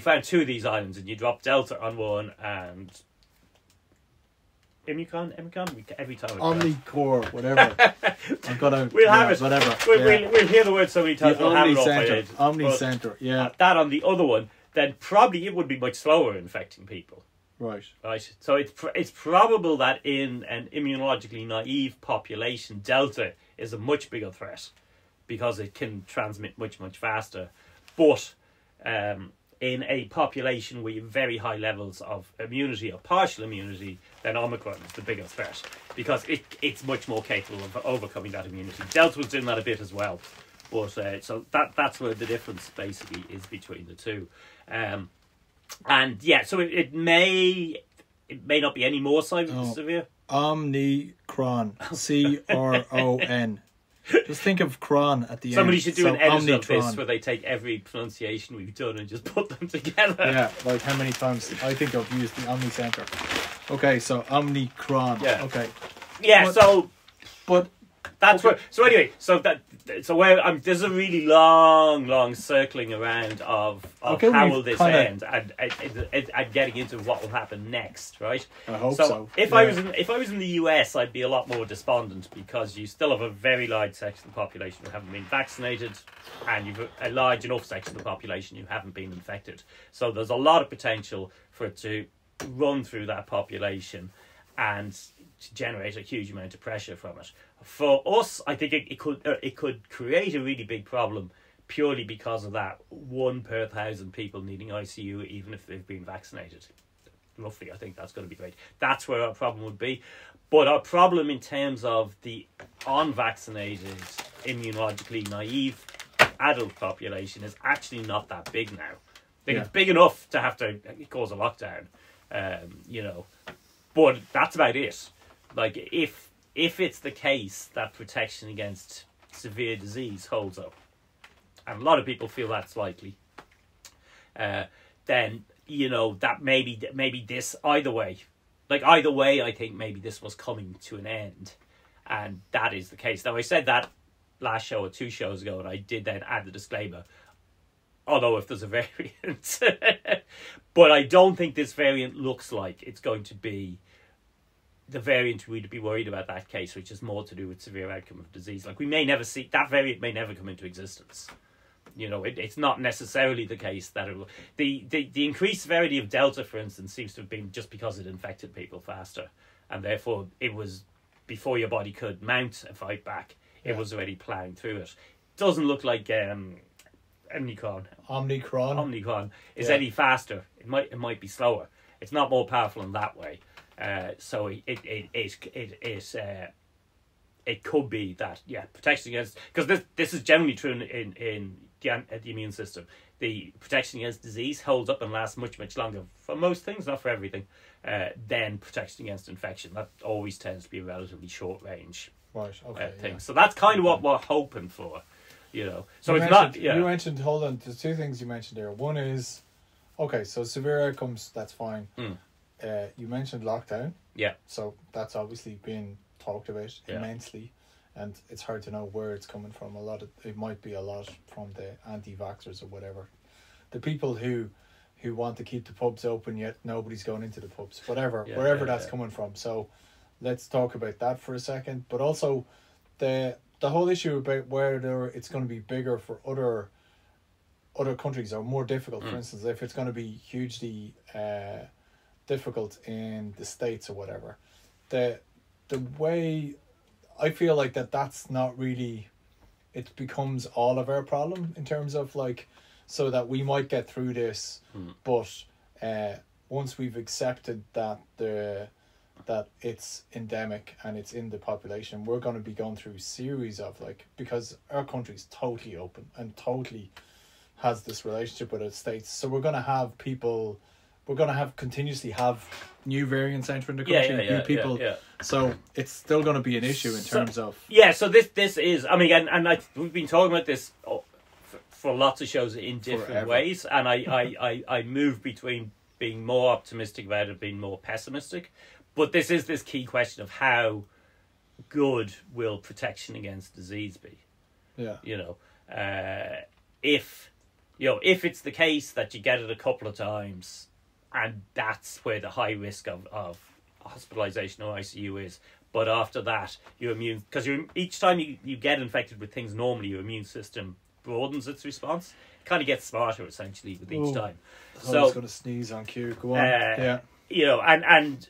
found 2 of these islands and you dropped Delta on one and Omicron every time. Omnicore, whatever. I'm gonna. We'll have it. Whatever. We'll hear the word so many times. We'll have it off my head. Omni-center. Yeah. That on the other one, then probably it would be much slower infecting people. Right. So it's probable that in an immunologically naive population, Delta is a much bigger threat because it can transmit much faster. But in a population with very high levels of immunity or partial immunity, then Omicron is the bigger threat because it's much more capable of overcoming that immunity. Delta was doing that a bit as well. But so that's where the difference basically is between the two. So it may not be any more severe. Omicron. CRON. Just think of cron at the end. Somebody should do an edit of this where they take every pronunciation we've done and just put them together. Yeah, like how many times I think I've used the Omni-center. Okay, so Omicron. Yeah. Okay. Yeah, but that's where. So anyway, there's a really long circling around of how will this end and getting into what will happen next, right? I hope so. If I was in the US, I'd be a lot more despondent because you still have a very large section of the population who haven't been vaccinated, and you've a large enough section of the population who haven't been infected. So there's a lot of potential for it to run through that population and to generate a huge amount of pressure from it. For us, I think it could create a really big problem purely because of that 1 per 1,000 people needing ICU, even if they've been vaccinated. Roughly, I think that's going to be great. That's where our problem would be. But our problem in terms of the unvaccinated, immunologically naive adult population is actually not that big now. I think it's big enough to have to cause a lockdown, but that's about it. Like, if it's the case that protection against severe disease holds up, and a lot of people feel that's likely, then, that maybe this either way, I think maybe this was coming to an end, and that is the case. Now, I said that last show or 2 shows ago, and I did then add the disclaimer, although if there's a variant, but I don't think this variant looks like it's going to be the variant we'd be worried about that case, which is more to do with severe outcome of disease. Like, we may never see that variant, may never come into existence. It's not necessarily the case that it will. The increased severity of Delta, for instance, seems to have been just because it infected people faster, and therefore it was before your body could mount a fight back. It was already ploughing through it. Doesn't look like Omicron is any faster. It might be slower. It's not more powerful in that way. So it could be that protection against, because this is generally true in the immune system. The protection against disease holds up and lasts much longer for most things, not for everything, than protection against infection. That always tends to be a relatively short range thing. Yeah. So that's kind of what we're hoping for, So you mentioned, hold on, there's 2 things you mentioned there. One is, so severe outcomes, that's fine. You mentioned lockdown. Yeah. So that's obviously been talked about immensely. and it's hard to know where it's coming from. It might be a lot from the anti-vaxxers or whatever, the people who want to keep the pubs open yet nobody's going into the pubs, wherever that's coming from. So let's talk about that for a second. But also the whole issue about whether it's going to be bigger for other countries or more difficult. For instance, if it's going to be hugely difficult in the States or whatever, the way I feel like that's not really, it becomes all of our problem in terms of like, so that we might get through this, but once we've accepted that it's endemic and it's in the population, we're going to be going through a series of like, because our country's totally open and totally has this relationship with the States, so we're going to have people, continuously have new variants entering the country, new people. So it's still going to be an issue in terms of... Yeah, so this is, I mean, and we've been talking about this for lots of shows in different ways, and I move between being more optimistic about it, being more pessimistic, but this is this key question of how good will protection against disease be? Yeah. If it's the case that you get it a couple of times, and that's where the high risk of hospitalization or ICU is, but after that you're immune, because each time you get infected with things, normally your immune system broadens its response, kind of gets smarter essentially with each time. So I was going to sneeze on cue. Go on. And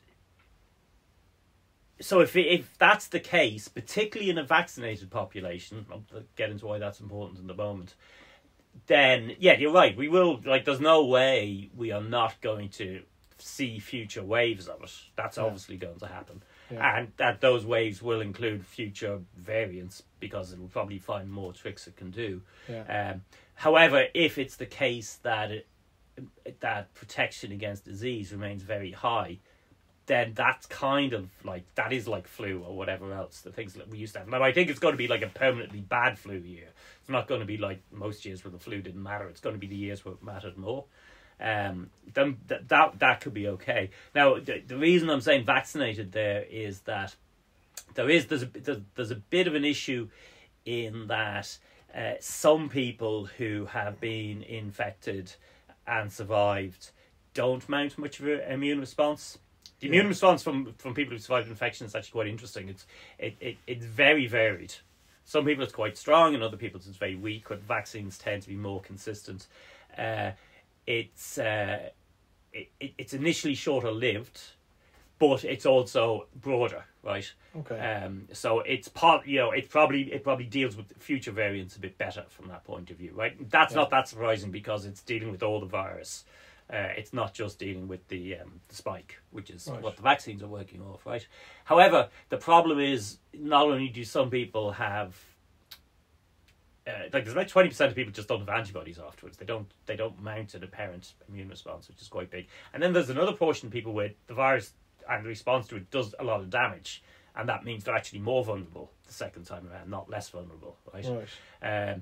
so if that's the case, particularly in a vaccinated population, I'll get into why that's important in a moment, then you're right, we will, like, there's no way we are not going to see future waves of it. That's obviously going to happen. And that those waves will include future variants, because it will probably find more tricks it can do. However, if it's the case that that protection against disease remains very high, then that's kind of like, that is like flu or whatever else, the things that we used to have. Now, I think it's going to be like a permanently bad flu year. It's not going to be like most years where the flu didn't matter. It's going to be the years where it mattered more. Then that could be okay. Now, the reason I'm saying vaccinated there is that there's a bit of an issue in that some people who have been infected and survived don't mount much of an immune response. The immune response from people who survived infection is actually quite interesting. It's very varied. Some people it's quite strong, and other people it's very weak. But vaccines tend to be more consistent. It's initially shorter lived, but it's also broader, right? Okay. So it's it probably deals with future variants a bit better from that point of view, right? That's not that surprising, because it's dealing with all the virus. It's not just dealing with the spike, which is what the vaccines are working off, right? However, the problem is, not only do some people have there's about 20% of people just don't have antibodies afterwards. They don't mount an apparent immune response, which is quite big. And then there's another portion of people where the virus and the response to it does a lot of damage, and that means they're actually more vulnerable the second time around, not less vulnerable, right?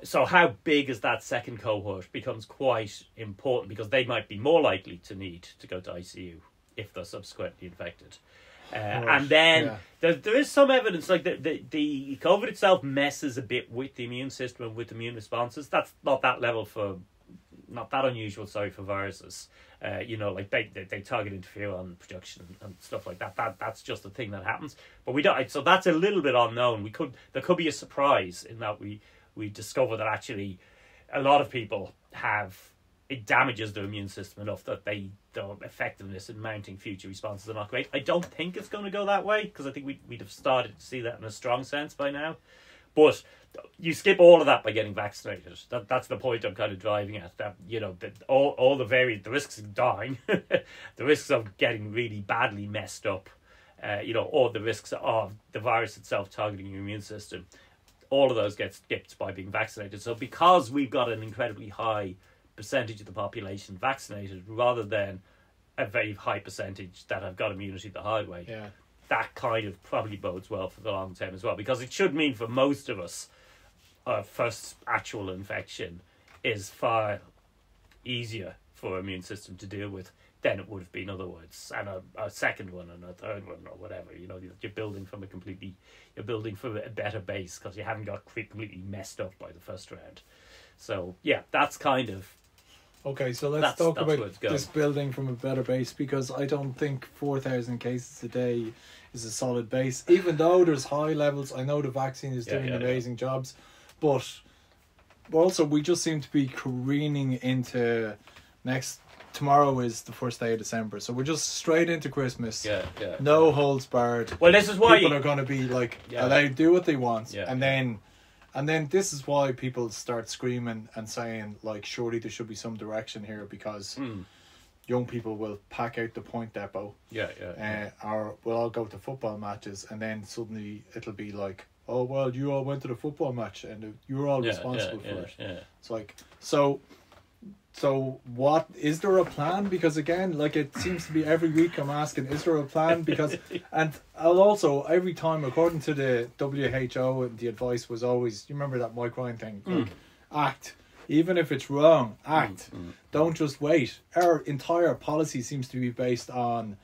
So how big is that second cohort becomes quite important, because they might be more likely to need to go to ICU if they're subsequently infected. And then there is some evidence, like the COVID itself messes a bit with the immune system and with immune responses. That's not that unusual, for viruses. Like they target interferon production and stuff like that. That's just a thing that happens. But we don't. So that's a little bit unknown. There could be a surprise in that we discover that actually a lot of people it damages their immune system enough that their effectiveness in mounting future responses are not great. I don't think it's going to go that way, because I think we'd have started to see that in a strong sense by now. But you skip all of that by getting vaccinated. That's the point I'm kind of driving at. That all the risks of dying, the risks of getting really badly messed up, or the risks of the virus itself targeting your immune system, all of those get skipped by being vaccinated. So because we've got an incredibly high percentage of the population vaccinated, rather than a very high percentage that have got immunity the hard way, that kind of probably bodes well for the long term as well, because it should mean for most of us, our first actual infection is far easier for our immune system to deal with than it would have been otherwise, and a second one and a third one or whatever. You're building from a better base because you haven't got completely messed up by the first round. So yeah, that's kind of okay. So let's talk about this building from a better base, because I don't think 4,000 cases a day is a solid base. Even though there's high levels, I know the vaccine is doing amazing jobs, but also we just seem to be careening into tomorrow is the first day of December, so we're just straight into Christmas. No holds barred. Well, this is why people are going to be like allowed to do what they want, and then this is why people start screaming and saying like, surely there should be some direction here, because young people will pack out the point depot. Or we'll all go to football matches, and then suddenly it'll be like, oh well, you all went to the football match and you're all responsible for it. It's like, so what is there a plan? Because again, like, it seems to be every week I'm asking, is there a plan? Because and I'll also, every time, according to the WHO, the advice was always, you remember that Mike Ryan thing, like, act, even if it's wrong, act. Don't just wait. Our entire policy seems to be based on,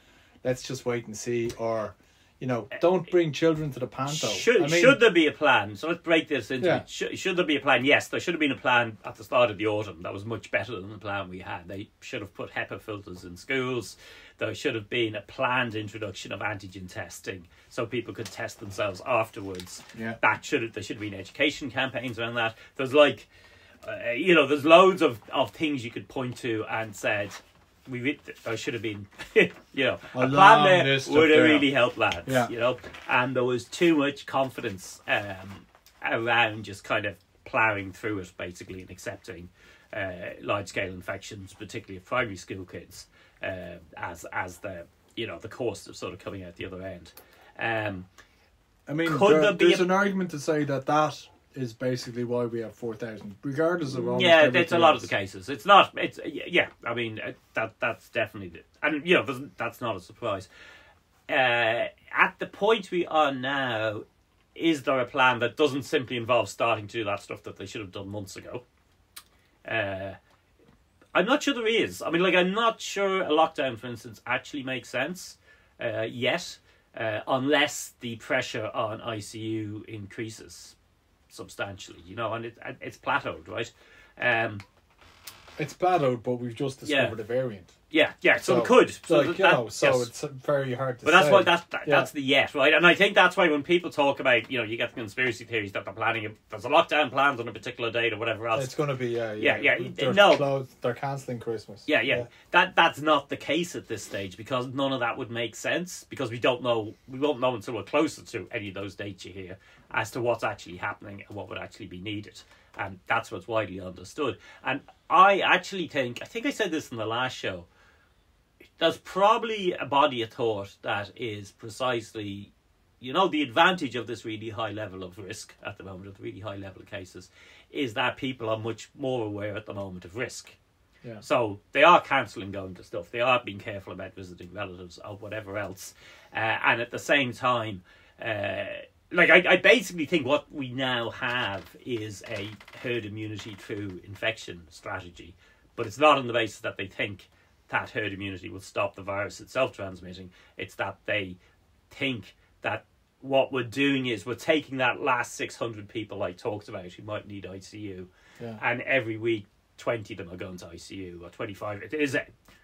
let's just wait and see, or don't bring children to the panto. Should there be a plan? So let's break this into it. Should there be a plan? Yes, there should have been a plan at the start of the autumn. That was much better than the plan we had. They should have put HEPA filters in schools. There should have been a planned introduction of antigen testing so people could test themselves afterwards. There should have been education campaigns around that. There's there's loads of things you could point to and said, there should have been, a plan there would have really helped lads, and there was too much confidence around just kind of ploughing through it, basically, and accepting large-scale infections, particularly of primary school kids, as the course of sort of coming out the other end. There's an argument to say that is basically why we have 4,000, regardless of almost it's a lot of the cases. It's not. It's I mean, that's definitely that's not a surprise. At the point we are now, is there a plan that doesn't simply involve starting to do that stuff that they should have done months ago? I'm not sure there is. I mean, I'm not sure a lockdown, for instance, actually makes sense yet, unless the pressure on ICU increases substantially, and it's plateaued, right? It's plateaued, but we've just discovered a variant. So it could. It's very hard to say. But that's the yet, right? And I think that's why when people talk about, you get the conspiracy theories that they're planning, there's a lockdown planned on a particular date or whatever else. It's going to be, they're cancelling Christmas. That's not the case at this stage, because none of that would make sense, because we won't know until we're closer to any of those dates you hear as to what's actually happening and what would actually be needed. And that's what's widely understood. And I actually think I said this in the last show, there's probably a body of thought that is precisely, the advantage of this really high level of risk at the moment, of the really high level of cases, is that people are much more aware at the moment of risk. So they are cancelling going to stuff. They are being careful about visiting relatives or whatever else. And at the same time, I basically think what we now have is a herd immunity through infection strategy, but it's not on the basis that they think that herd immunity will stop the virus itself transmitting. It's that they think that what we're doing is we're taking that last 600 people I talked about who might need ICU, and every week 20 of them are going to ICU, or 25. It is.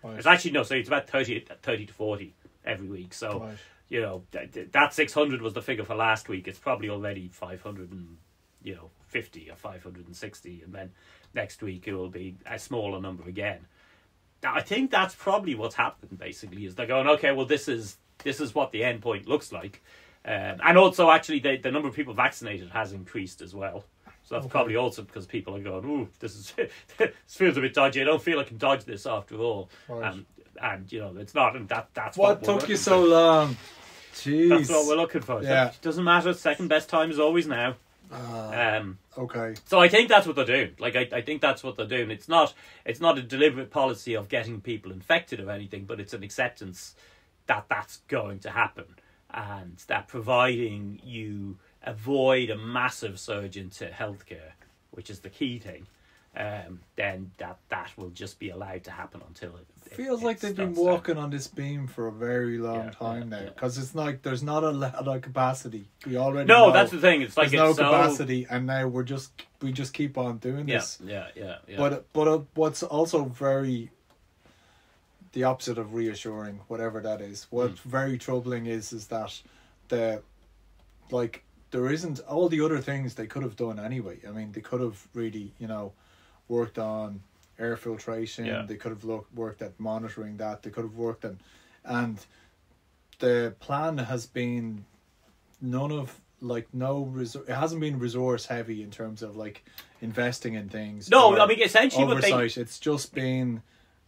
It's actually no. So it's about 30 to 40 every week. So. That 600 was the figure for last week. It's probably already 550 or 560, and then next week it will be a smaller number again. Now, I think that's probably what's happened. Basically, is they're going, okay, well, this is what the end point looks like, and also actually the number of people vaccinated has increased as well. So that's probably also because people are going, ooh, this feels a bit dodgy. I don't feel I can dodge this after all. Right. And it's not, and that's what took you so long. Jeez. That's what we're looking for. So it doesn't matter. Second best time is always now. Okay. So I think that's what they're doing. I think that's what they're doing. It's not a deliberate policy of getting people infected or anything, but it's an acceptance that that's going to happen, and that providing you avoid a massive surge into healthcare, which is the key thing, then that will just be allowed to happen until it feels like they've been walking on this beam for a very long time now, because it's like there's not a lot of capacity. We already know that's the thing. It's like there's no capacity, and now we just keep on doing this. Yeah. But what's also very the opposite of reassuring, whatever that is. What's very troubling is that there isn't all the other things they could have done anyway. I mean, they could have really, worked on air filtration. Yeah. They could have worked at monitoring that. They could have worked on, and the plan has been it hasn't been resource heavy in terms of like investing in things. No, I mean essentially oversight. It's just been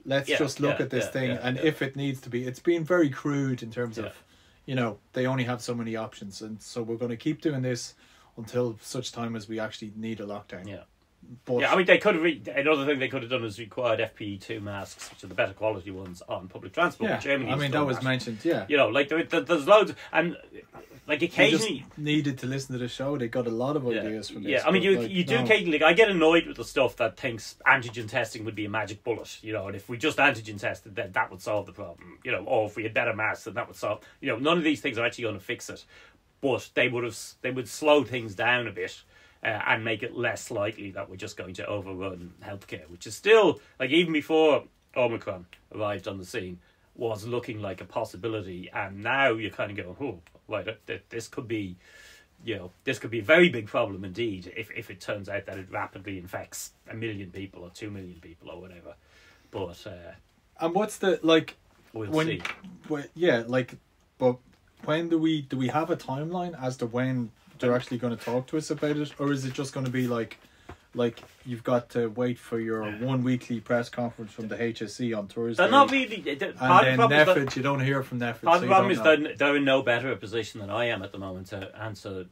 let's just look at this thing, and if it needs to be, it's been very crude in terms of, they only have so many options, and so we're going to keep doing this until such time as we actually need a lockdown. Yeah. But I mean, they could have another thing they could have done is required FP2 masks, which are the better quality ones on public transport. Yeah, Germany. I mean that was mentioned. Yeah, like there's loads, and like occasionally you just needed to listen to the show. They got a lot of ideas from this. Yeah, I mean you do occasionally. Like, I get annoyed with the stuff that thinks antigen testing would be a magic bullet. And if we just antigen tested, then that would solve the problem. Or if we had better masks, then that would solve. None of these things are actually going to fix it, but they would slow things down a bit. And make it less likely that we're just going to overrun healthcare, which is still, like, even before Omicron arrived on the scene, was looking like a possibility. And now you're kind of going, right, this could be, this could be a very big problem indeed if it turns out that it rapidly infects 1 million people or 2 million people or whatever. But and what's the we'll see. But when do we have a timeline as to when they're actually going to talk to us about it, or is it just going to be like you've got to wait for your one weekly press conference from the HSE on Thursday? They're not really. And then NPHET, you don't hear from NPHET. Part of the problem is they're in no better a position than I am at the moment to answer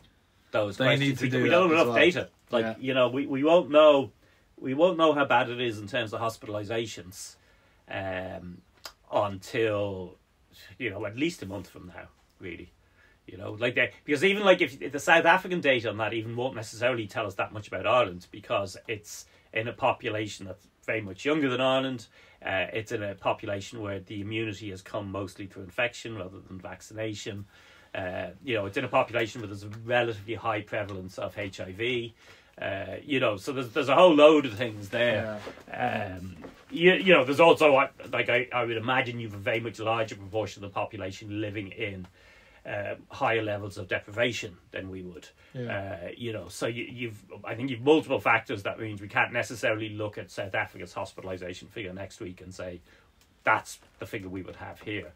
those questions. We don't have enough data. We won't know. We won't know how bad it is in terms of hospitalizations until at least a month from now, really. Because even if the South African data on that even won't necessarily tell us that much about Ireland, because it's in a population that's very much younger than Ireland. It's in a population where the immunity has come mostly through infection rather than vaccination. It's in a population where there's a relatively high prevalence of HIV. So there's a whole load of things there. Yeah. There's also I would imagine you've a very much larger proportion of the population living in higher levels of deprivation than we would. So I think you've multiple factors. That means we can't necessarily look at South Africa's hospitalisation figure next week and say that's the figure we would have here.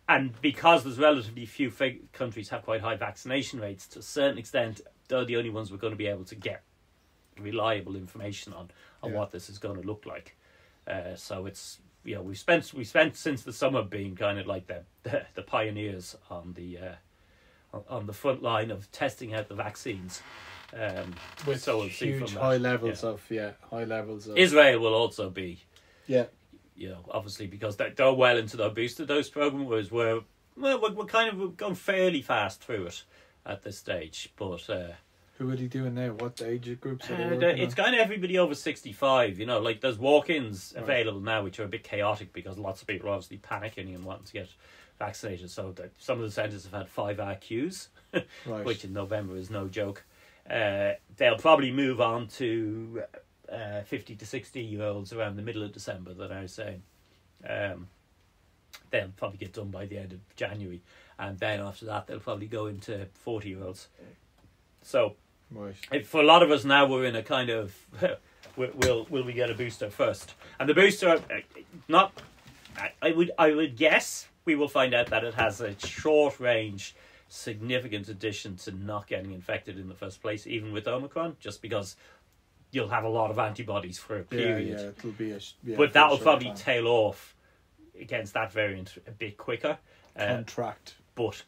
And because there's relatively few countries have quite high vaccination rates, to a certain extent they're the only ones we're going to be able to get reliable information on what this is going to look like. So it's we've spent since the summer being kind of like the pioneers on the front line of testing out the vaccines. With huge high levels of Israel will also be obviously, because they're well into their booster dose program, whereas we're kind of going fairly fast through it at this stage. But who are they doing now? What age groups are it's kind of everybody over 65. There's walk-ins available now, which are a bit chaotic because lots of people are obviously panicking and wanting to get vaccinated. So some of the centres have had 5-hour queues, which in November is no joke. They'll probably move on to 50 to 60-year-olds around the middle of December, that I was saying. They'll probably get done by the end of January, and then after that they'll probably go into 40-year-olds. So for a lot of us now, we're in a kind of will we get a booster first? And the booster, I would guess we will find out that it has a short range significant addition to not getting infected in the first place, even with Omicron, just because you'll have a lot of antibodies for a period. It'll be but that will probably tail off against that variant a bit quicker. Contract. But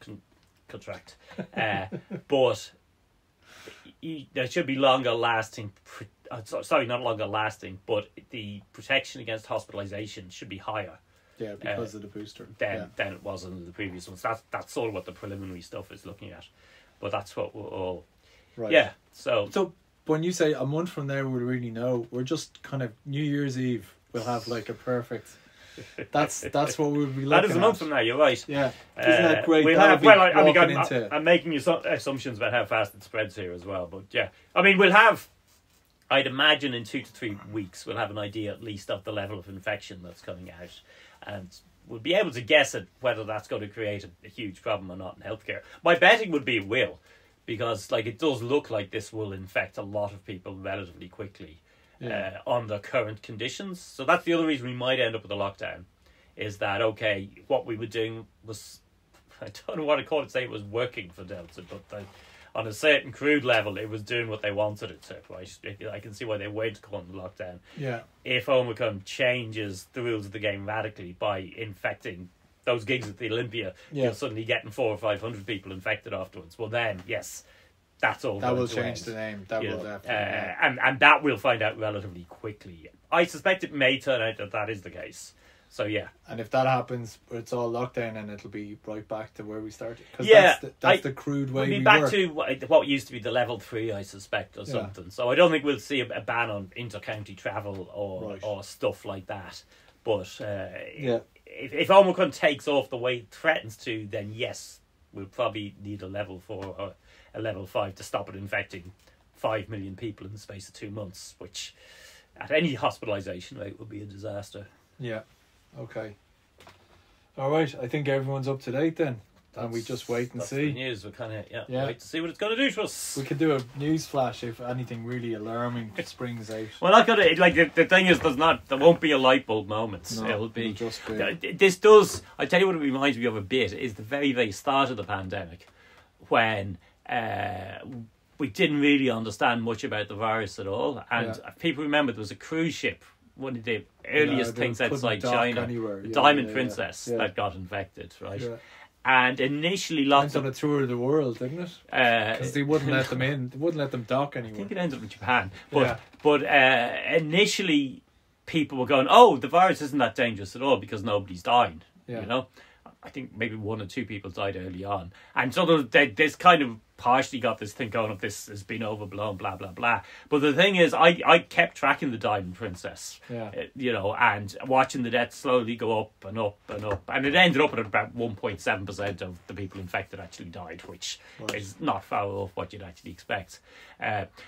there should be longer lasting. Not longer lasting, but the protection against hospitalisation should be higher. Yeah, because of the booster. Than it was under the previous ones. That's sort of what the preliminary stuff is looking at, but that's what we're all. Right. Yeah. So when you say a month from now we'll really know, we're just kind of New Year's Eve. We'll have like a perfect. That's what we'll be looking at. That is a month from now. You're right. Yeah, isn't that great? We'll have. Well, I'm making assumptions about how fast it spreads here as well. But yeah, I mean, we'll have. I'd imagine in 2 to 3 weeks we'll have an idea at least of the level of infection that's coming out, and we'll be able to guess at whether that's going to create a huge problem or not in healthcare. My betting would be it will, because like it does look like this will infect a lot of people relatively quickly. Yeah. On current conditions. So that's the other reason we might end up with a lockdown, is that, okay, what we were doing was, I don't know what to call it, say it was working for Delta, but on a certain crude level, it was doing what they wanted it to, right? I can see why they waited to call it a lockdown. Yeah. If Omicron changes the rules of the game radically by infecting those gigs at the Olympia, you're suddenly getting 400 or 500 people infected afterwards. Well then, yes, that's all. That will change the name. That will definitely. And that we'll find out relatively quickly. I suspect it may turn out that is the case. So yeah. And if that happens, it's all lockdown, and it'll be right back to where we started. Because that's the crude way we back work. to what used to be the level 3, I suspect, or something. So I don't think we'll see a ban on inter-county travel or stuff like that. But if Omicron takes off the way it threatens to, then yes, we'll probably need a level 4 or a level 5 to stop it infecting 5 million people in the space of 2 months, which at any hospitalisation rate would be a disaster. Yeah. Okay. All right. I think everyone's up to date then. And we just wait and see. The news. We're kind of wait to see what it's going to do to us. We could do a news flash if anything really alarming springs out. Well, not gonna like the thing is, there won't be a light bulb moment. No, it'll be just be. This does. I tell you what it reminds me of a bit is the very very start of the pandemic, when we didn't really understand much about the virus at all, and people remember there was a cruise ship. One of the earliest things outside China, the Diamond Princess, that got infected, right? Yeah. And initially, went on a tour of the world, didn't it? Because they wouldn't let them in. They wouldn't let them dock anywhere. I think it ended up in Japan. But initially, people were going, "Oh, the virus isn't that dangerous at all because nobody's dying." Yeah. You know, I think maybe 1 or 2 people died early on, and so this kind of partially got this thing going of this has been overblown, blah blah blah. But the thing is, I kept tracking the Diamond Princess, you know, and watching the deaths slowly go up and up and up, and it ended up at about 1.7% of the people infected actually died, which is not far off what you'd actually expect.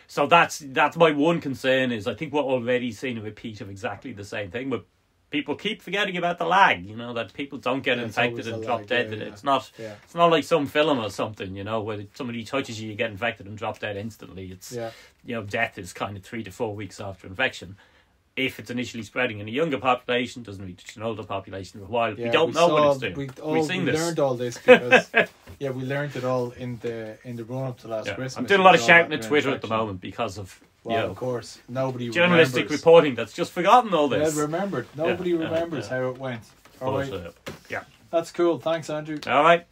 So that's my one concern is I think we're already seeing a repeat of exactly the same thing, but people keep forgetting about the lag, you know, that people don't get infected and drop dead. It's not like some film or something, you know, where somebody touches you get infected and drop dead instantly. It's you know, death is kind of 3 to 4 weeks after infection. If it's initially spreading in a younger population, doesn't reach an older population for a while. We don't know what it's doing. We learned all this because we learned it all in the run up to last Christmas. I'm doing a lot of shouting at Twitter at the moment because of of course, nobody journalistic remembers. Reporting that's just forgotten all this. Remembered. Nobody remembers how it went. All right. Yeah. That's cool. Thanks, Andrew. All right.